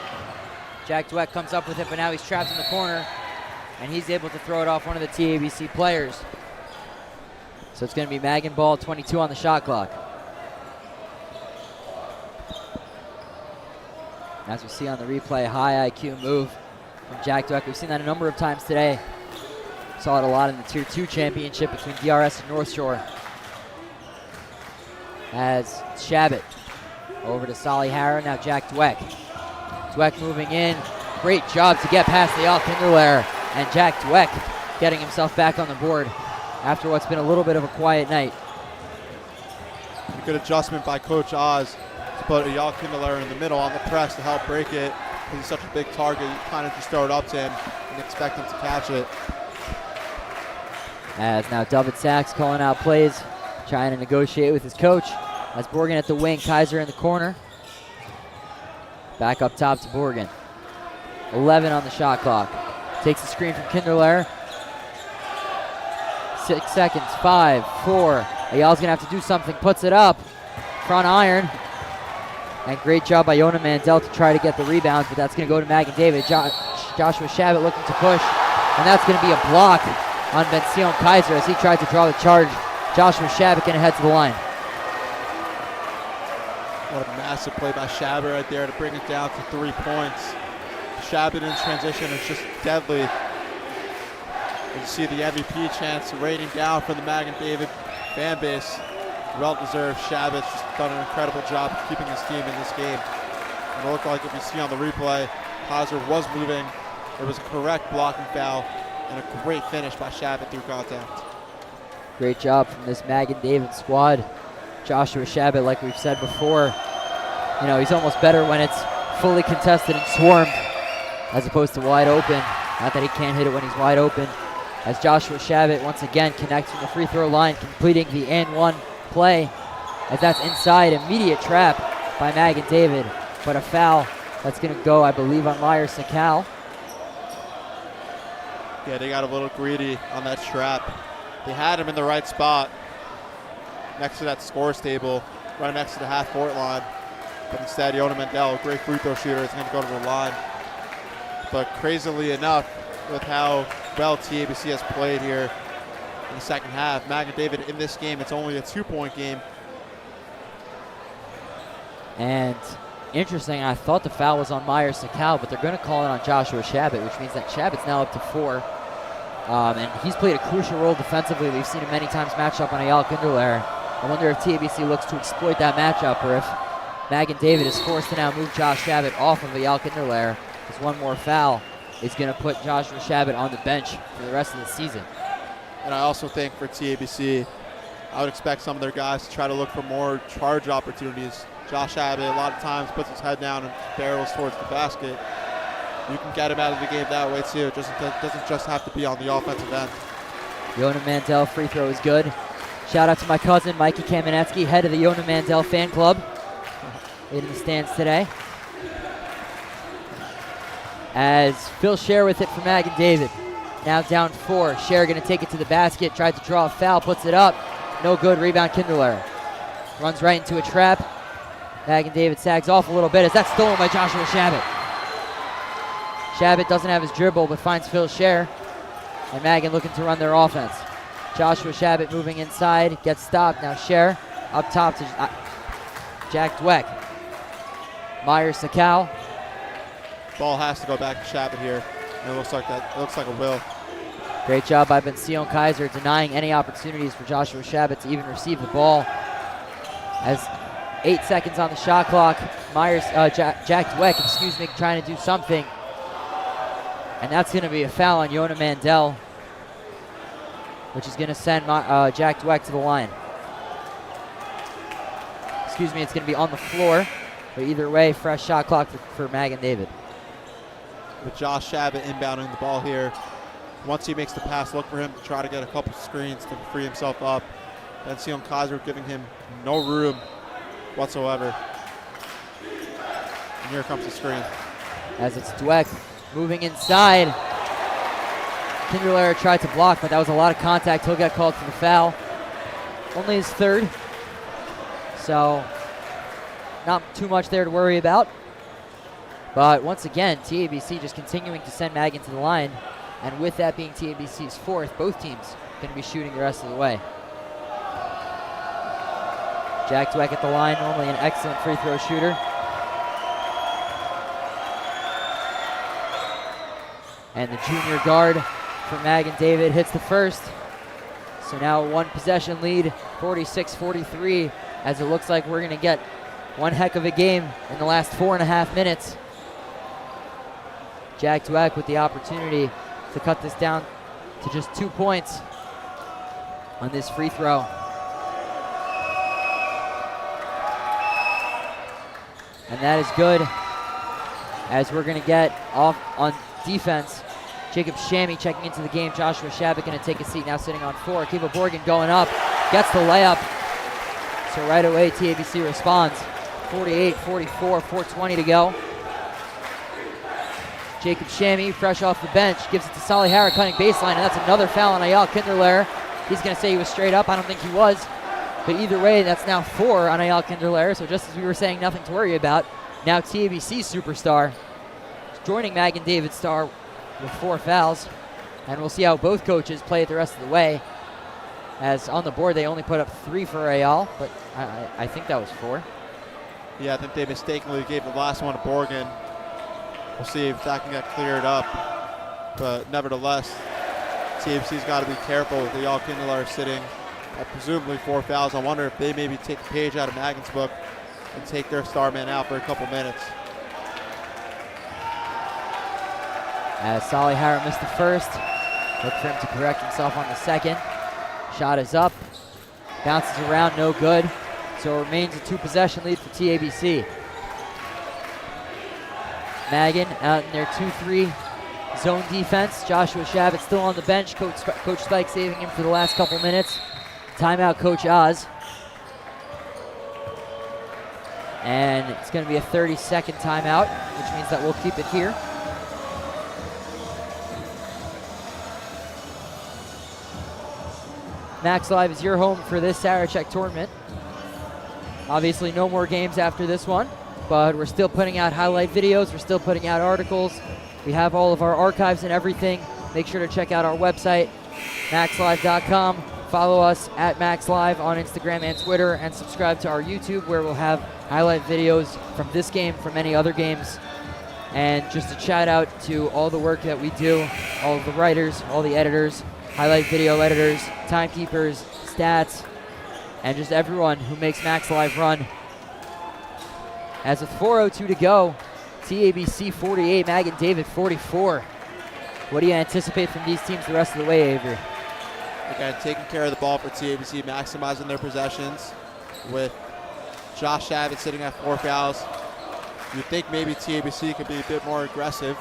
Jack Dweck comes up with it, but now he's trapped in the corner, and he's able to throw it off one of the TABC players. So it's going to be Magen ball, 22 on the shot clock. As we see on the replay, high IQ move from Jack Dweck. We've seen that a number of times today. Saw it a lot in the Tier 2 championship between DRS and North Shore. As Shabbat over to Solly Harrow, now Jack Dweck. Dweck moving in. Great job to get past the Kinderlair. And Jack Dweck getting himself back on the board after what's been a little bit of a quiet night. A good adjustment by Coach Oz to put Eyal Kinderlair in the middle on the press to help break it. He's such a big target, you kind of just throw it up to him and expect him to catch it. As now Dovid Sachs calling out plays, trying to negotiate with his coach. As Borgen at the wing, Kaiser in the corner. Back up top to Borgen. 11 on the shot clock. Takes the screen from Kinderlair. 6 seconds, 5, 4. Eyal's gonna have to do something, puts it up. Front iron. And great job by Yonah Mandel to try to get the rebounds, but that's gonna go to Magen David. Joshua Shabbat looking to push, and that's gonna be a block on Ben-Sion Kaiser as he tried to draw the charge. Joshua Shabbat gonna head to the line. What a massive play by Shabbat right there to bring it down to 3 points. Shabbat in transition is just deadly. You see the MVP chance raining down from the Magen David fan base. Well-deserved. Shabbat's just done an incredible job of keeping his team in this game. And it looked like, if you see on the replay, Kaiser was moving. There was a correct blocking foul and a great finish by Shabbat through contact. Great job from this Magen David squad. Joshua Shabbat, like we've said before, you know, he's almost better when it's fully contested and swarmed as opposed to wide open. Not that he can't hit it when he's wide open. As Joshua Shabbat once again connects from the free throw line, completing the and one play, as that's inside. Immediate trap by Magen David, but a foul that's going to go, I believe, on Meyer Sakal. Yeah, they got a little greedy on that trap. They had him in the right spot, next to that scores table, right next to the half-court line. But instead, Yonah Mandel, a great free throw shooter, is going to go to the line. But crazily enough, with how well TABC has played here in the second half, Magen David in this game, it's only a 2-point game. And interesting, I thought the foul was on Meyer Sakal, but they're going to call it on Joshua Shabbat, which means that Shabbat's now up to 4. And he's played a crucial role defensively. We've seen him many times match up on Eyal Kinderlair. I wonder if TABC looks to exploit that matchup, or if Magen David is forced to now move Josh Shabbat off of Eyal Kinderlair, because one more foul is going to put Joshua Shabbat on the bench for the rest of the season. And I also think for TABC, I would expect some of their guys to try to look for more charge opportunities. Josh Shabbat a lot of times puts his head down and barrels towards the basket. You can get him out of the game that way too. It doesn't just have to be on the offensive end. Yonah Mandel free throw is good. Shout out to my cousin Mikey Kamenetsky, head of the Yonah Mandel fan club, in the stands today. As Phil Scher with it for Magen David. Now down 4. Scher going to take it to the basket, tried to draw a foul, puts it up. no good. Rebound Kinderler. Runs right into a trap. Magen David sags off a little bit as that's stolen by Joshua Shabbat. Shabbat doesn't have his dribble but finds Phil Scher. And Magen looking to run their offense. Joshua Shabbat moving inside, gets stopped. Now Scher up top to Jack Dweck. Myers Sakal. Ball has to go back to Shabbat here. And it looks like a will. Great job by Ben-Sion Kaiser denying any opportunities for Joshua Shabbat to even receive the ball. As 8 seconds on the shot clock, Jack Dweck, trying to do something. And that's going to be a foul on Yona Mandel, which is going to send Jack Dweck to the line. It's going to be on the floor. But either way, fresh shot clock for Magen David. With Josh Shabbat inbounding the ball here. Once he makes the pass, look for him to try to get a couple screens to free himself up. Ben-Sion Kaiser giving him no room whatsoever. And here comes the screen. As it's Dweck moving inside. Kinderler tried to block, but that was a lot of contact. He'll get called for the foul. Only his third. So not too much there to worry about. But once again, TABC just continuing to send Magen to the line. And with that being TABC's fourth, both teams going to be shooting the rest of the way. Jack Dweck at the line, normally an excellent free throw shooter. And the junior guard for Magen David hits the first. So now a one possession lead, 46-43, as it looks like we're going to get one heck of a game in the last 4.5 minutes. Jack Dweck with the opportunity to cut this down to just 2 points on this free throw. And that is good, as we're going to get off on defense. Jacob Shammy checking into the game. Joshua Shabbat going to take a seat, now sitting on 4. Kiva Borgen going up, gets the layup. So right away, TABC responds. 48-44, 4:20 to go. Jacob Shammy, fresh off the bench, gives it to Solly Harra, cutting baseline, and that's another foul on Eyal Kinderler. He's going to say he was straight up. I don't think he was. But either way, that's now 4 on Eyal Kinderler. So just as we were saying, nothing to worry about. Now TABC superstar joining Magen David star with 4 fouls. And we'll see how both coaches play it the rest of the way. As on the board, they only put up 3 for Eyal, but I think that was 4. Yeah, I think they mistakenly gave the last one to Borgen. We'll see if that can get cleared up. But nevertheless, TABC's got to be careful with Eyal Kinderler sitting at presumably 4 fouls. I wonder if they maybe take the page out of Magen's book and take their star man out for a couple minutes. As Solly Harra missed the first, look for him to correct himself on the second. Shot is up, bounces around, no good. So it remains a 2-possession lead for TABC. Magen out in their 2-3 zone defense. Joshua Shabbat still on the bench. Coach Spike saving him for the last couple minutes. Timeout, Coach Oz. And it's going to be a 30-second timeout, which means that we'll keep it here. Max Live is your home for this Sarachek tournament. Obviously no more games after this one, but we're still putting out highlight videos. We're still putting out articles. We have all of our archives and everything. Make sure to check out our website, maxlive.com. Follow us at MaxLive on Instagram and Twitter, and subscribe to our YouTube, where we'll have highlight videos from this game, from any other games. And just a shout out to all the work that we do, all of the writers, all the editors, highlight video editors, timekeepers, stats, and just everyone who makes Max Live run. As with 4:02 to go, TABC 48, Magen David 44. What do you anticipate from these teams the rest of the way, Avery? Again, taking care of the ball for TABC, maximizing their possessions with Josh Shabbat sitting at 4 fouls. You'd think maybe TABC could be a bit more aggressive.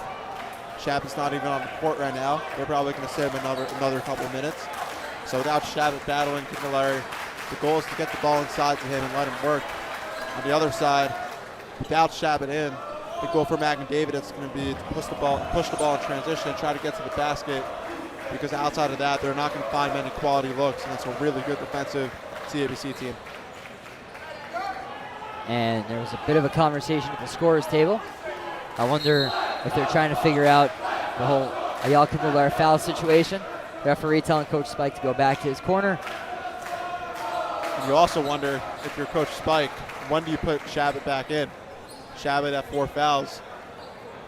Shabbat's not even on the court right now. They're probably going to save him another couple minutes. So without Shabbat battling Kinderler, the goal is to get the ball inside to him and let him work. On the other side, without Shabbat in, the goal for Magen David is going to be to push the ball in transition and try to get to the basket because outside of that, they're not going to find many quality looks, and it's a really good defensive TABC team. And there was a bit of a conversation at the scorer's table. I wonder if they're trying to figure out the whole Eyal Kindler foul situation. Referee telling Coach Spike to go back to his corner. And you also wonder, if you're Coach Spike, when do you put Shabbat back in? Shabbat at 4 fouls.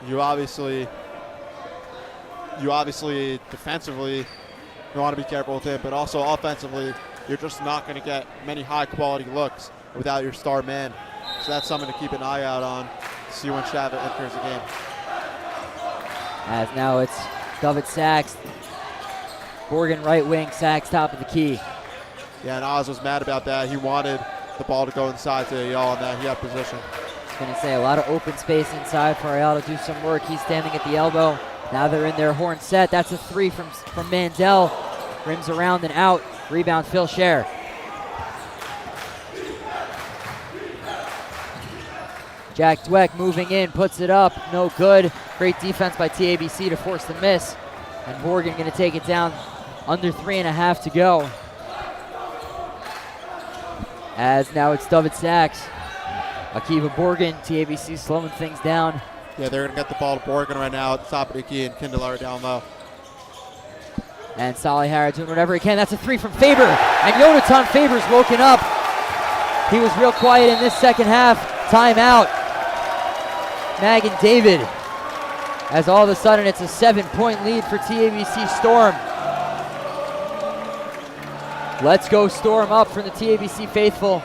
You obviously defensively, you want to be careful with it, but also offensively, you're just not going to get many high-quality looks without your star man. So that's something to keep an eye out on to see when Shabbat enters the game. As now it's Dovid Sachs. Borgen right wing, Sachs top of the key. Yeah, and Oz was mad about that. He wanted the ball to go inside to Eyal, and that he had position. I was going to say, a lot of open space inside for Eyal to do some work. He's standing at the elbow. Now they're in their horn set. That's a 3 from Mandel. Rims around and out. Rebound, Phil Scher. Jack Dweck moving in, puts it up, no good. Great defense by TABC to force the miss. And Borgen going to take it down, under 3.5 to go. As now it's Dovid Sachs. Akiva Borgen, TABC slowing things down. Yeah, they're going to get the ball to Borgen right now at the top of the key, and Kindler down low. And Salihara doing whatever he can. That's a 3 from Faber. And Yonatan Faber's woken up. He was real quiet in this second half. Timeout. Magen David. As all of a sudden it's a 7-point lead for TABC Storm. Let's go Storm up from the TABC faithful.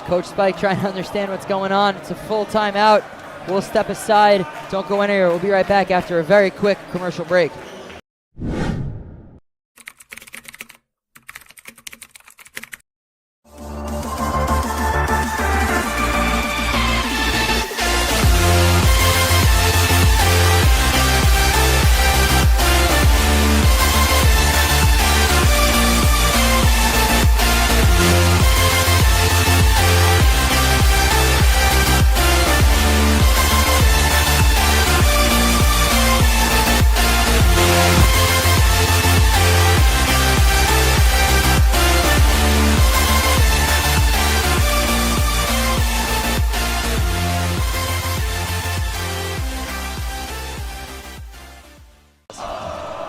Coach Spike trying to understand what's going on. It's a full timeout. We'll step aside. Don't go anywhere. We'll be right back after a very quick commercial break.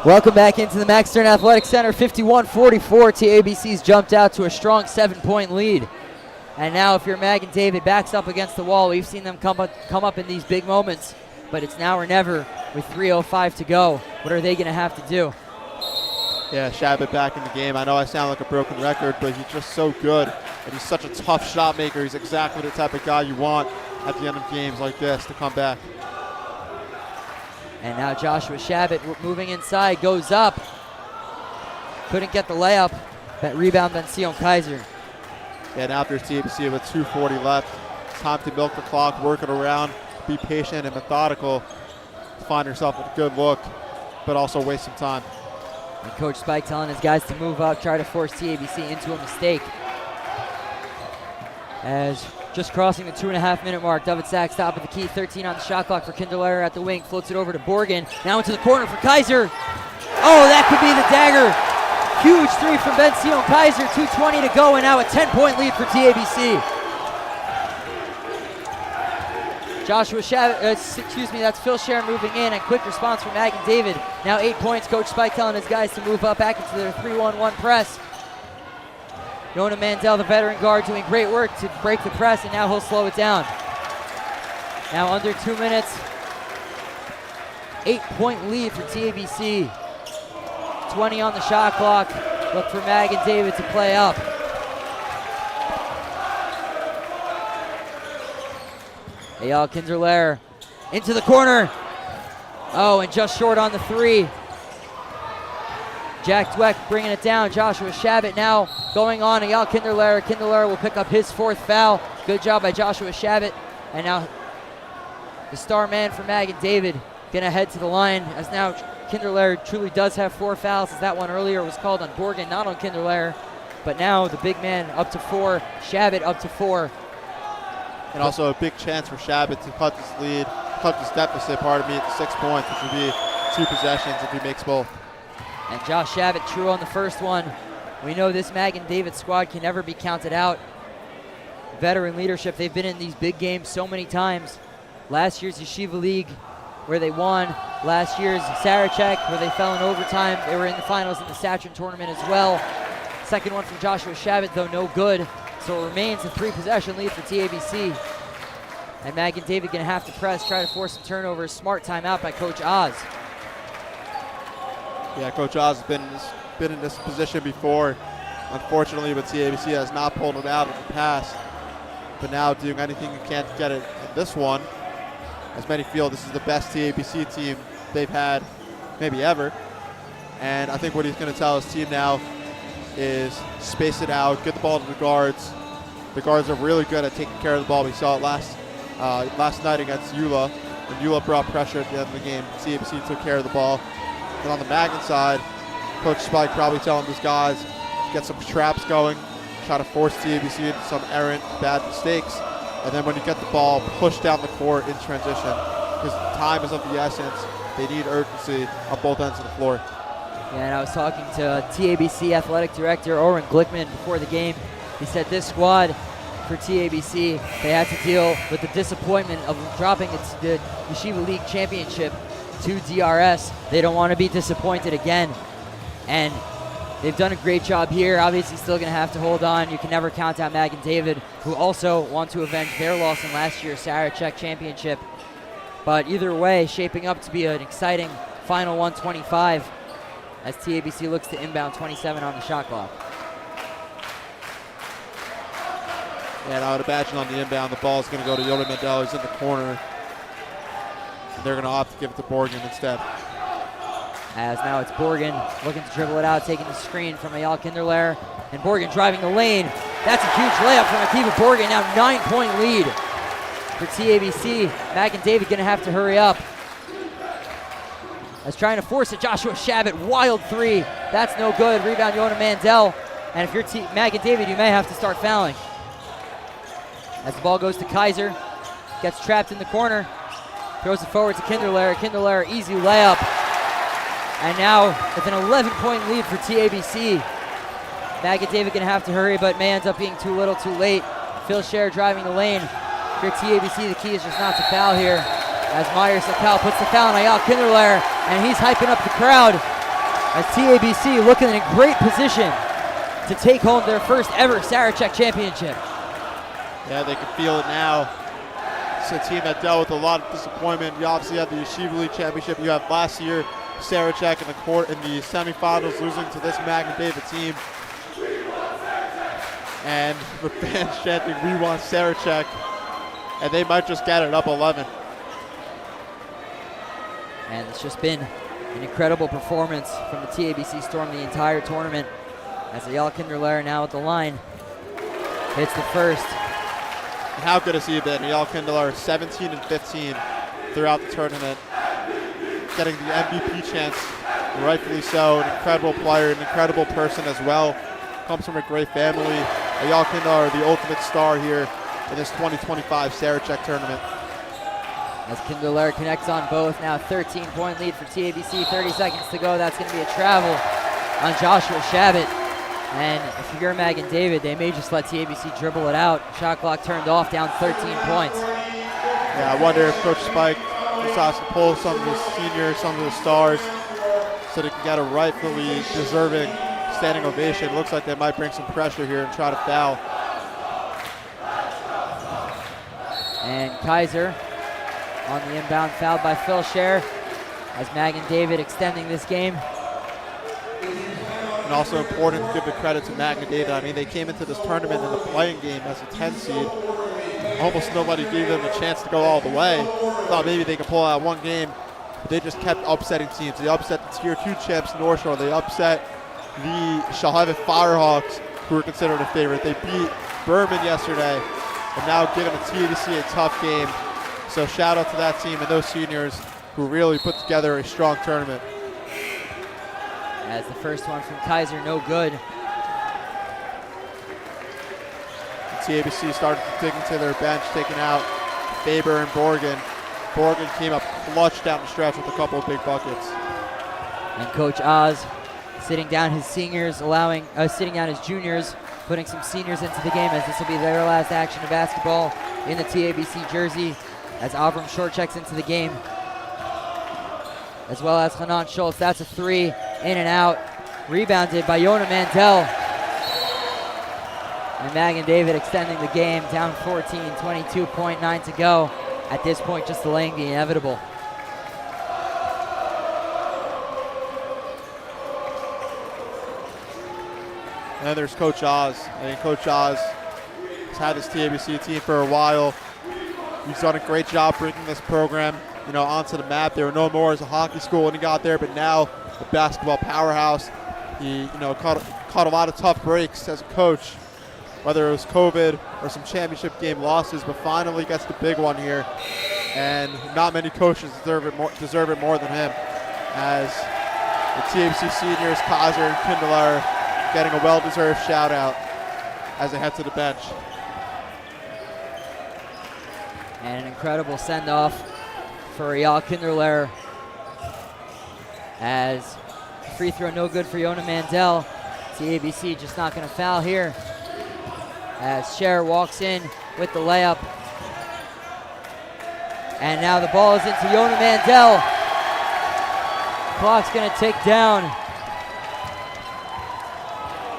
Welcome back into the Max Stern Athletic Center. 51-44. TABC's jumped out to a strong 7-point lead. And now if you're Magen David, backs up against the wall. We've seen them come up in these big moments, but it's now or never with 3:05 to go. What are they going to have to do? Yeah, Shabbat back in the game. I know I sound like a broken record, but he's just so good. And he's such a tough shot maker. He's exactly the type of guy you want at the end of games like this to come back. And now Joshua Shabbat moving inside, goes up. Couldn't get the layup. That rebound then Sion Kaiser. Yeah, and after TABC with 2:40 left, it's time to milk the clock, work it around, be patient and methodical, find yourself a good look, but also waste some time. And Coach Spike telling his guys to move up, try to force TABC into a mistake. As just crossing the 2.5-minute mark, Dovid Sachs top of the key, 13 on the shot clock for Kindler at the wing, floats it over to Borgen, now into the corner for Kaiser. Oh, that could be the dagger. Huge 3 from Ben Sion Kaiser, 2:20 to go, and now a 10-point lead for TABC. Joshua Shabbat, that's Phil Scher moving in, and quick response from Magen David. Now 8 points, Coach Spike telling his guys to move up back into their 3-1-1 press. Yona Mandel, the veteran guard, doing great work to break the press, and now he'll slow it down. Now under 2 minutes, 8-point lead for TABC. 20 on the shot clock. Look for Magen David to play up. Eyal Kindler into the corner. Oh, and just short on the 3. Jack Dweck bringing it down. Joshua Shabbat now going on. Eyal Kindler. Kindler will pick up his 4th foul. Good job by Joshua Shabbat. And now the star man for Magen David going to head to the line, as now Kindler truly does have 4 fouls, as that one earlier was called on Borgen, not on Kindler. But now the big man up to 4. Shabbat up to 4. And also a big chance for Shabbat to cut this deficit, at 6 points, which would be 2 possessions if he makes both. And Josh Shabbat true on the first one. We know this Magen David squad can never be counted out. Veteran leadership, they've been in these big games so many times. Last year's Yeshiva League, where they won. Last year's Sarachek, where they fell in overtime. They were in the finals in the Saturn tournament as well. Second one from Joshua Shabbat, though no good. So it remains a 3-possession lead for TABC. And Magen David gonna have to press, try to force some turnovers. Smart timeout by Coach Oz. Yeah, Coach Oz has been in this position before, unfortunately, but TABC has not pulled it out in the past. But now doing anything you can to get it in this one, as many feel this is the best TABC team they've had maybe ever. And I think what he's going to tell his team now is space it out, get the ball to the guards. The guards are really good at taking care of the ball. We saw it last night against Eula, when Eula brought pressure at the end of the game. TABC took care of the ball. And on the Magen side, Coach Spike probably telling his guys, get some traps going, try to force TABC into some errant bad mistakes. And then when you get the ball, push down the court in transition, because time is of the essence. They need urgency on both ends of the floor. Yeah, and I was talking to TABC Athletic Director Oren Glickman before the game. He said this squad for TABC, they had to deal with the disappointment of dropping the Yeshiva League Championship to DRS. They don't want to be disappointed again. And they've done a great job here. Obviously still going to have to hold on. You can never count out Magen David, who also want to avenge their loss in last year's Sarachek Championship. But either way, shaping up to be an exciting final 125 as TABC looks to inbound 27 on the shot clock. Yeah, and I would imagine on the inbound, the ball is going to go to Yoda Mandel. He's in the corner. And they're going to opt to give it to Borgen instead. As now it's Borgen looking to dribble it out, taking the screen from Eyal Kinderlair. And Borgen driving the lane. That's a huge layup from Akiva Borgen. Now 9-point lead for TABC. Magen David going to have to hurry up. As trying to force it, Joshua Shabbat, wild three. That's no good. Rebound, Yona Mandel. And if you're Magen David, you may have to start fouling. As the ball goes to Kaiser, gets trapped in the corner, throws it forward to Kinderlair. Kinderlair, easy layup. And now with an 11-point lead for TABC. Magen David gonna have to hurry, but may ends up being too little, too late. Phil Scher driving the lane. If you're TABC, the key is just not to foul here. As Meyer Sakal puts the foul on Eyal Kinderlair, and he's hyping up the crowd. As TABC looking in a great position to take home their first ever Sarachek championship. Yeah, they can feel it now. It's a team that dealt with a lot of disappointment. You obviously have the Yeshiva League Championship. You have last year Sarachek in the court in the semifinals, losing to this Magen David team. And the fans chanting, "We want Sarachek," and they might just get it up 11. And it's just been an incredible performance from the TABC Storm the entire tournament. As Eyal Kinderlair now at the line hits the first. How good has he been? Eyal Kinderlair 17 and 15 throughout the tournament, getting the MVP chance, rightfully so. An incredible player, an incredible person as well. Comes from a great family. Eyal Kinderlair, the ultimate star here in this 2025 Sarachek tournament. As Kinderlair connects on both, now 13-point lead for TABC, 30 seconds to go. That's going to be a travel on Joshua Shabbat. And if you're Magen David, they may just let TABC dribble it out. Shot clock turned off, down 13 points. Yeah, I wonder if Coach Spike decides to pull some of the seniors, some of the stars, so they can get a rightfully deserving standing ovation. Looks like they might bring some pressure here and try to foul. And Kaiser on the inbound, fouled by Phil Scher, as Magen David extending this game. And also important to give the credit to Magen David. I mean, they came into this tournament in the playing game as a 10 seed. Almost nobody gave them a chance to go all the way. Thought maybe they could pull out one game, but they just kept upsetting teams. They upset the Tier 2 champs North Shore. They upset the Shalhevet Firehawks, who were considered a favorite. They beat Berman yesterday, and now giving the TABC a tough game. So shout out to that team and those seniors who really put together a strong tournament. As the first one from Kaiser, no good. The TABC started to dig into their bench, taking out Faber and Borgen. Morgan came up clutch down the stretch with a couple of big buckets. And Coach Oz sitting down his seniors, sitting down his juniors, putting some seniors into the game as this will be their last action of basketball in the TABC jersey as Avram Short checks into the game, as well as Hanan Schultz. That's a three, in and out, rebounded by Yona Mandel. And Magen David extending the game, down 14, 22.9 to go. At this point, just delaying the inevitable. And then there's Coach Oz. I mean, Coach Oz has had this TABC team for a while. He's done a great job bringing this program, onto the map. They were known more as a hockey school when he got there, but now a basketball powerhouse. He, caught a lot of tough breaks as a coach, whether it was COVID or some championship game losses, but finally gets the big one here. And not many coaches deserve it more than him, as the TABC seniors, Kaiser and Kindler, getting a well-deserved shout-out as they head to the bench. And an incredible send-off for Eyal Kinderler, as free throw no good for Yona Mandel. TABC just not going to foul here, as Cher walks in with the layup. And now the ball is into Yona Mandel. Clock's going to tick down,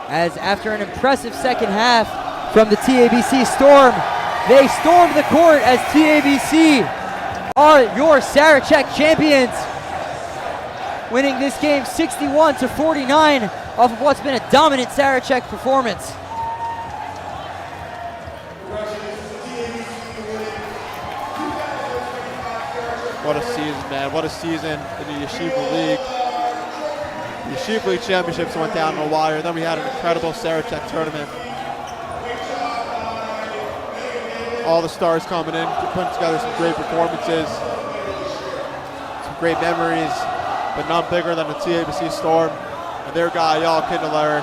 as after an impressive second half from the TABC Storm, they stormed the court as TABC are your Sarachek champions, winning this game 61-49 off of what's been a dominant Sarachek performance. What a season, man. What a season in the Yeshiva League. The Yeshiva League championships went down to the wire. Then we had an incredible Sarachek tournament. All the stars coming in, putting together some great performances, some great memories, but none bigger than the TABC Storm and their guy, Eyal Kindler,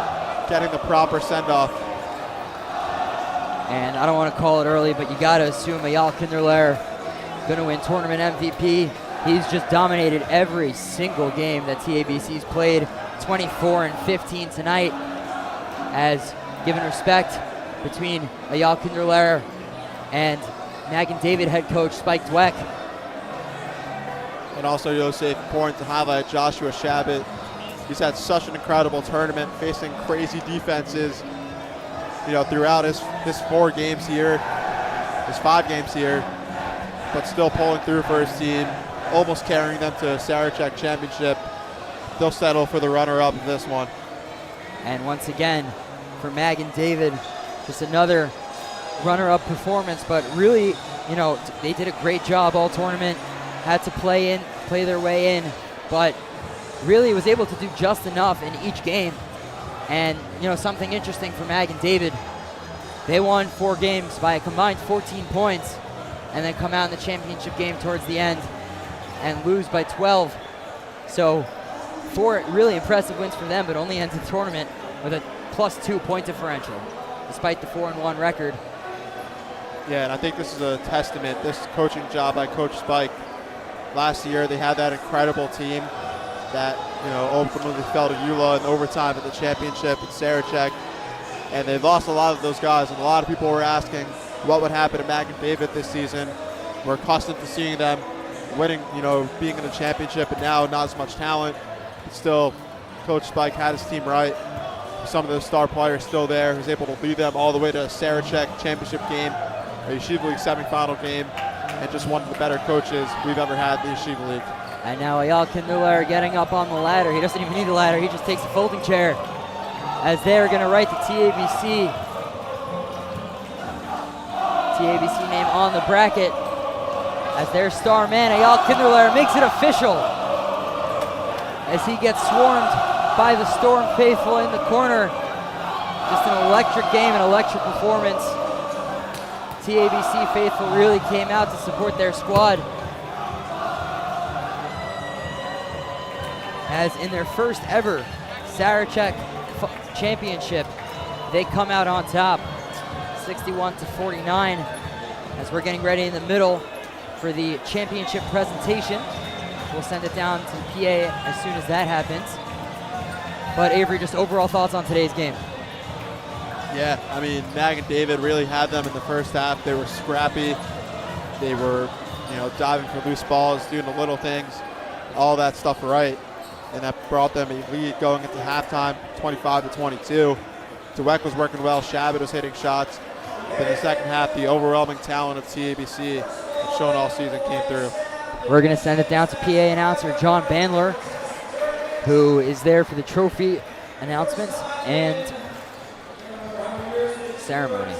getting the proper send-off. And I don't want to call it early, but you got to assume Eyal Kindler going to win tournament MVP. He's just dominated every single game that TABC's played, 24-15 tonight, as given respect between Eyal Kindler and Magen David head coach Spike Dweck. And also, Yosef, important to highlight Joshua Shabbat. He's had such an incredible tournament, facing crazy defenses, throughout his 4 games here, his 5 games here, but still pulling through for his team, almost carrying them to a Sarachek championship. They'll settle for the runner-up of this one. And once again, for Magen David, just another runner-up performance, but really, they did a great job all tournament, had to play their way in, but really was able to do just enough in each game. And, something interesting for Magen David, they won 4 games by a combined 14 points, and then come out in the championship game towards the end and lose by 12. So 4 really impressive wins for them, but only ends the tournament with a +2 point differential, despite the 4-1 record. Yeah, and I think this is a testament, this coaching job by Coach Spike. Last year, they had that incredible team that, ultimately fell to Eula in overtime at the championship at Sarachek. And they lost a lot of those guys, and a lot of people were asking what would happen to Magen David this season. We're accustomed to seeing them winning, being in the championship, and now not as much talent. But still, Coach Spike had his team right. Some of the star players still there. He was able to lead them all the way to a Sarachek championship game, a Yeshiva League semifinal game, and just one of the better coaches we've ever had in the Yeshiva League. And now Eyal Kindler getting up on the ladder. He doesn't even need the ladder. He just takes a folding chair, as they're going to write the TABC name on the bracket as their star man, Eyal Kindler, makes it official as he gets swarmed by the Storm faithful in the corner. Just an electric game, an electric performance. TABC faithful really came out to support their squad, as in their first ever Sarachek championship, they come out on top, 61-49, as we're getting ready in the middle for the championship presentation. We'll send it down to the PA as soon as that happens. But Avery, just overall thoughts on today's game. Yeah, I mean, Magen and David really had them in the first half. They were scrappy. They were, diving for loose balls, doing the little things, all that stuff right. And that brought them a lead going into halftime, 25-22. Dweck was working well. Shabbat was hitting shots. But in the second half, the overwhelming talent of TABC, shown all season, came through. We're going to send it down to PA announcer John Bandler, who is there for the trophy announcements and ceremony.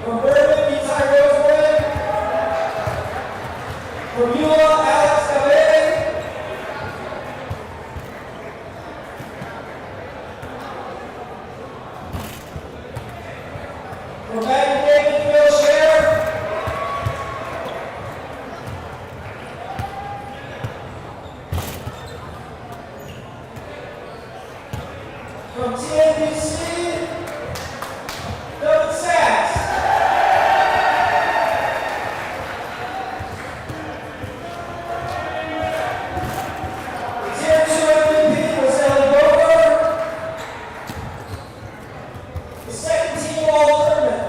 From Berlin, Eitan Rosewood. From Eula, Alex Cabet. From Magen, David, Phil Scher. From TABC, Dovid Sachs. The Tier 2 MVP was Dovid. The second team all tournament.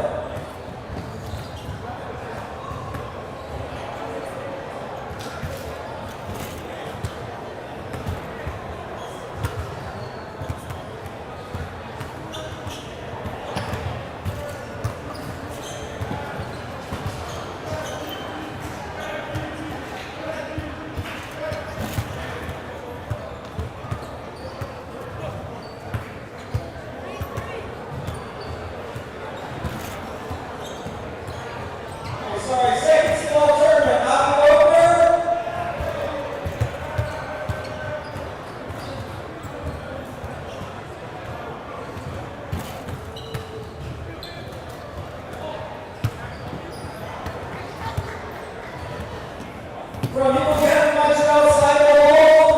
Sorry, second team all tournament. Magen opener. From Yosef, Montreal, Simon Hall.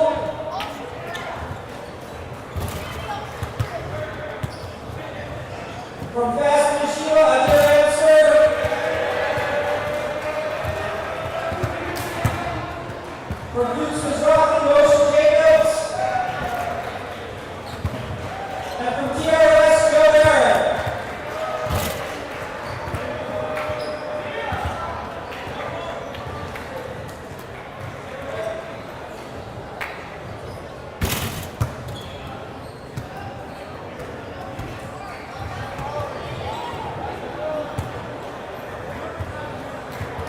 From Fast Yeshiva, Pancer. From Dukes Mizrahi, Yosef Jacobs. And from TRS, Joe Barrett.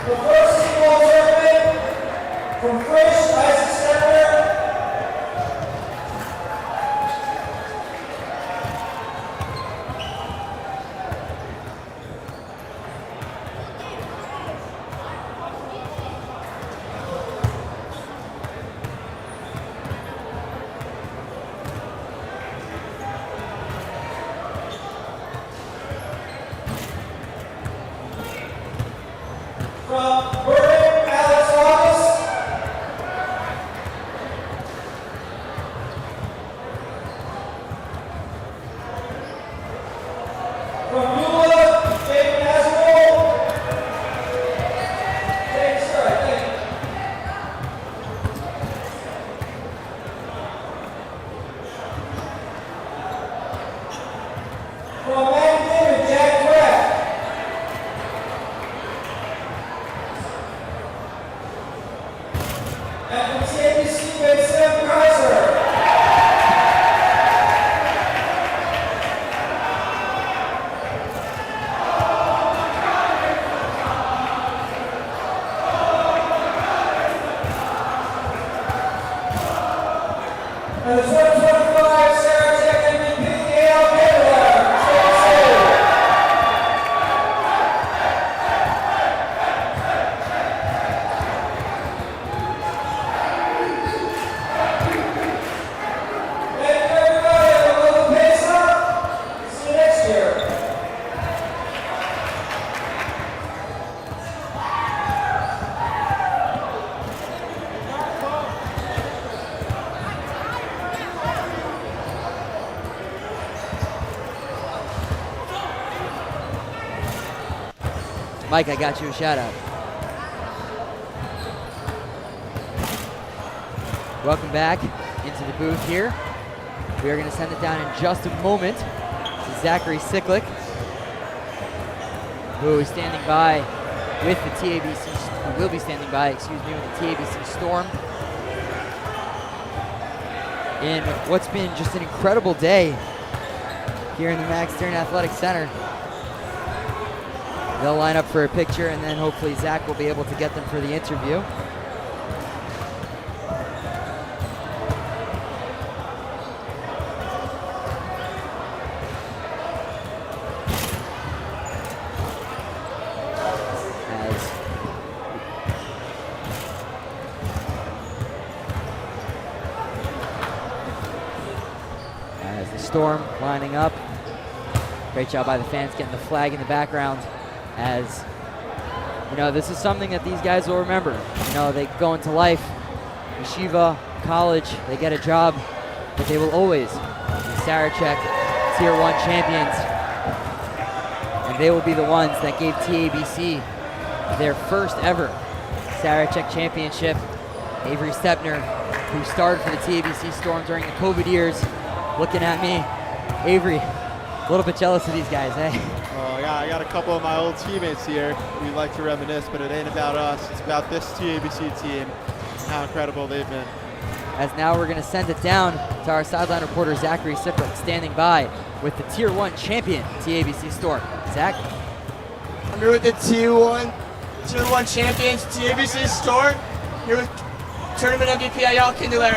The first team all tournament. From Frisch, Isaac Steppler. From Berlin, Alex August. From Eula, David Haswell. Thanks, sorry, thank you. From Magen, Jack Pratt. And from TABC, Yosef Pancer. And the 2025 Sarachek MVP, Gail Taylor. Thank you, everybody. Have a lovely Pesach. See you next year. Mike, I got you a shout out. Welcome back into the booth here. We are going to send it down in just a moment to Zachary Sicklick, who is standing by with the TABC, who will be standing by, with the TABC Storm in what's been just an incredible day here in the Max Stern Athletic Center. They'll line up for a picture, and then hopefully Zach will be able to get them for the interview. Storm lining up. Great job by the fans getting the flag in the background, as this is something that these guys will remember. They go into life, yeshiva, college, they get a job, but they will always be Sarachek Tier 1 champions. And they will be the ones that gave TABC their first ever Sarachek championship. Avery Stepner, who started for the TABC Storm during the COVID years, looking at me. Avery, a little bit jealous of these guys, eh? Oh, yeah, I got a couple of my old teammates here. We like to reminisce, but it ain't about us. It's about this TABC team and how incredible they've been. As now we're going to send it down to our sideline reporter, Zachary Siprick, standing by with the Tier 1 champion, TABC Storm. Zach? I'm here with the Tier 1 champions, TABC Storm. Here with Tournament MVP Ayal Kindler.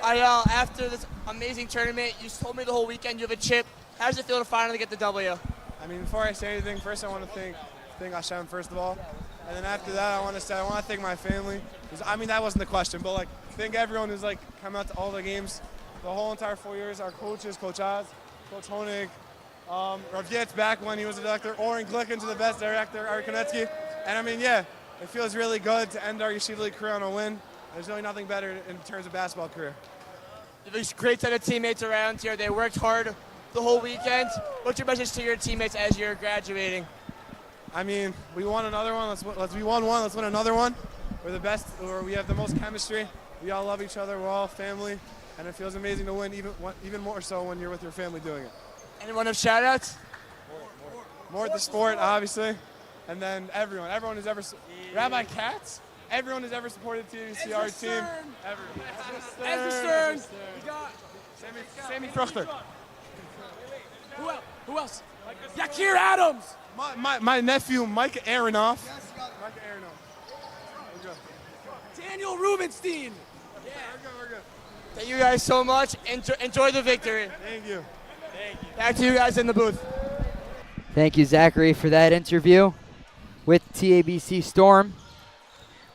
Ayal, after this amazing tournament, you told me the whole weekend you have a chip. How does it feel to finally get the W? I mean, before I say anything, first I want to thank Hashem first of all, and then after that I want to thank my family. I mean, that wasn't the question, but thank everyone who's come out to all the games, the whole entire 4 years. Our coaches, Coach Oz, Coach Honig, Rav Yitz back when he was a director, Oren Glicken to the best director, Ari Konetsky. And I mean, yeah, it feels really good to end our Yeshiva League career on a win. There's really nothing better in terms of basketball career. You have a great set of teammates around here. They worked hard the whole weekend. What's your message to your teammates as you're graduating? I mean, we won another one. We won one. Let's win another one. We're the best. We have the most chemistry. We all love each other. We're all family, and it feels amazing to win. Even more so when you're with your family doing it. Anyone have shout-outs? More at the sport, obviously, and then everyone who's ever Rabbi Katz. Everyone who's ever supported TABC, our team. Ezra Stern. We got Sammy Fruchter. Who else? Yakir Adams. My nephew, Mike Aronoff. Daniel Rubenstein. Yeah. We're good. Thank you guys so much. Enjoy the victory. Thank you. Back to you guys in the booth. Thank you, Zachary, for that interview with TABC Storm.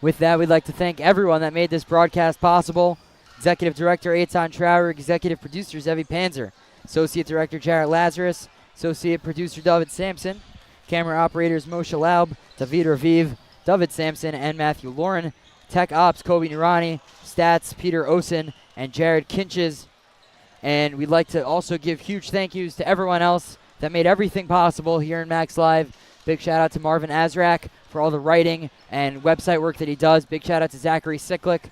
With that, we'd like to thank everyone that made this broadcast possible. Executive Director Eitan Traurig, Executive Producer Zevi Pancer, Associate Director Jarrett Lazarus, Associate Producer Dovid Samson, Camera Operators Moshe Laub, David Raviv, Dovid Samson, and Matthew Lauren, Tech Ops Kobe Nurani, Stats Peter Osen, and Jared Kinches. And we'd like to also give huge thank yous to everyone else that made everything possible here in Max Live. Big shout out to Marvin Azrak for all the writing and website work that he does. Big shout out to Zachary Sicklick,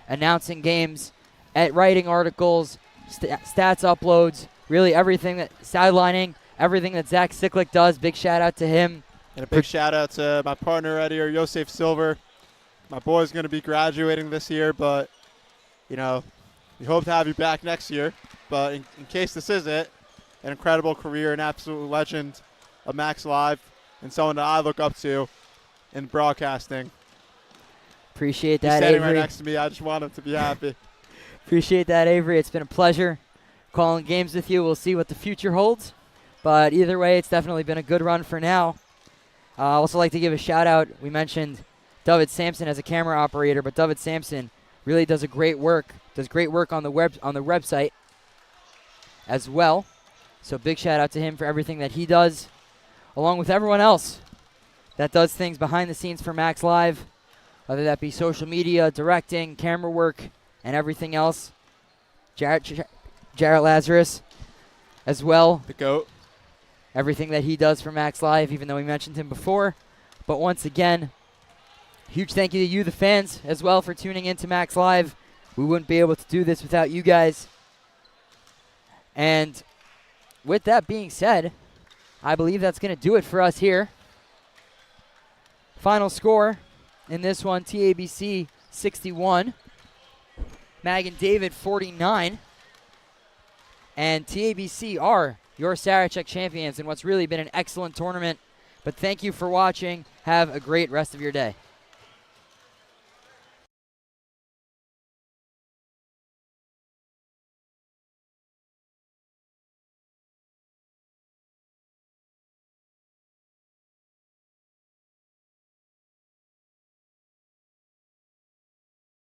announcing games, writing articles, stats uploads, really everything that sidelining, everything that Zach Sicklick does. Big shout out to him. And a big shout out to my partner right here, Yosef Silver. My boy's going to be graduating this year, but we hope to have you back next year. But in case this isn't, an incredible career, an absolute legend of Max Live, and someone that I look up to in broadcasting. Appreciate He's that, standing Avery. right next to me. I just want him to be happy. Appreciate that, Avery. It's been a pleasure calling games with you. We'll see what the future holds. But either way, it's definitely been a good run for now. I also like to give a shout out. We mentioned Dovid Samson as a camera operator, but Dovid Samson really does great work on the website as well. So big shout out to him for everything that he does, along with everyone else that does things behind the scenes for Max Live, whether that be social media, directing, camera work, and everything else. Jarrett Lazarus as well. The GOAT. Everything that he does for Max Live, even though we mentioned him before. But once again, huge thank you to you, the fans, as well, for tuning in to Max Live. We wouldn't be able to do this without you guys. And with that being said, I believe that's going to do it for us here. Final score in this one, TABC 61, Magen David 49, and TABC are your Sarachek champions in what's really been an excellent tournament. But thank you for watching. Have a great rest of your day.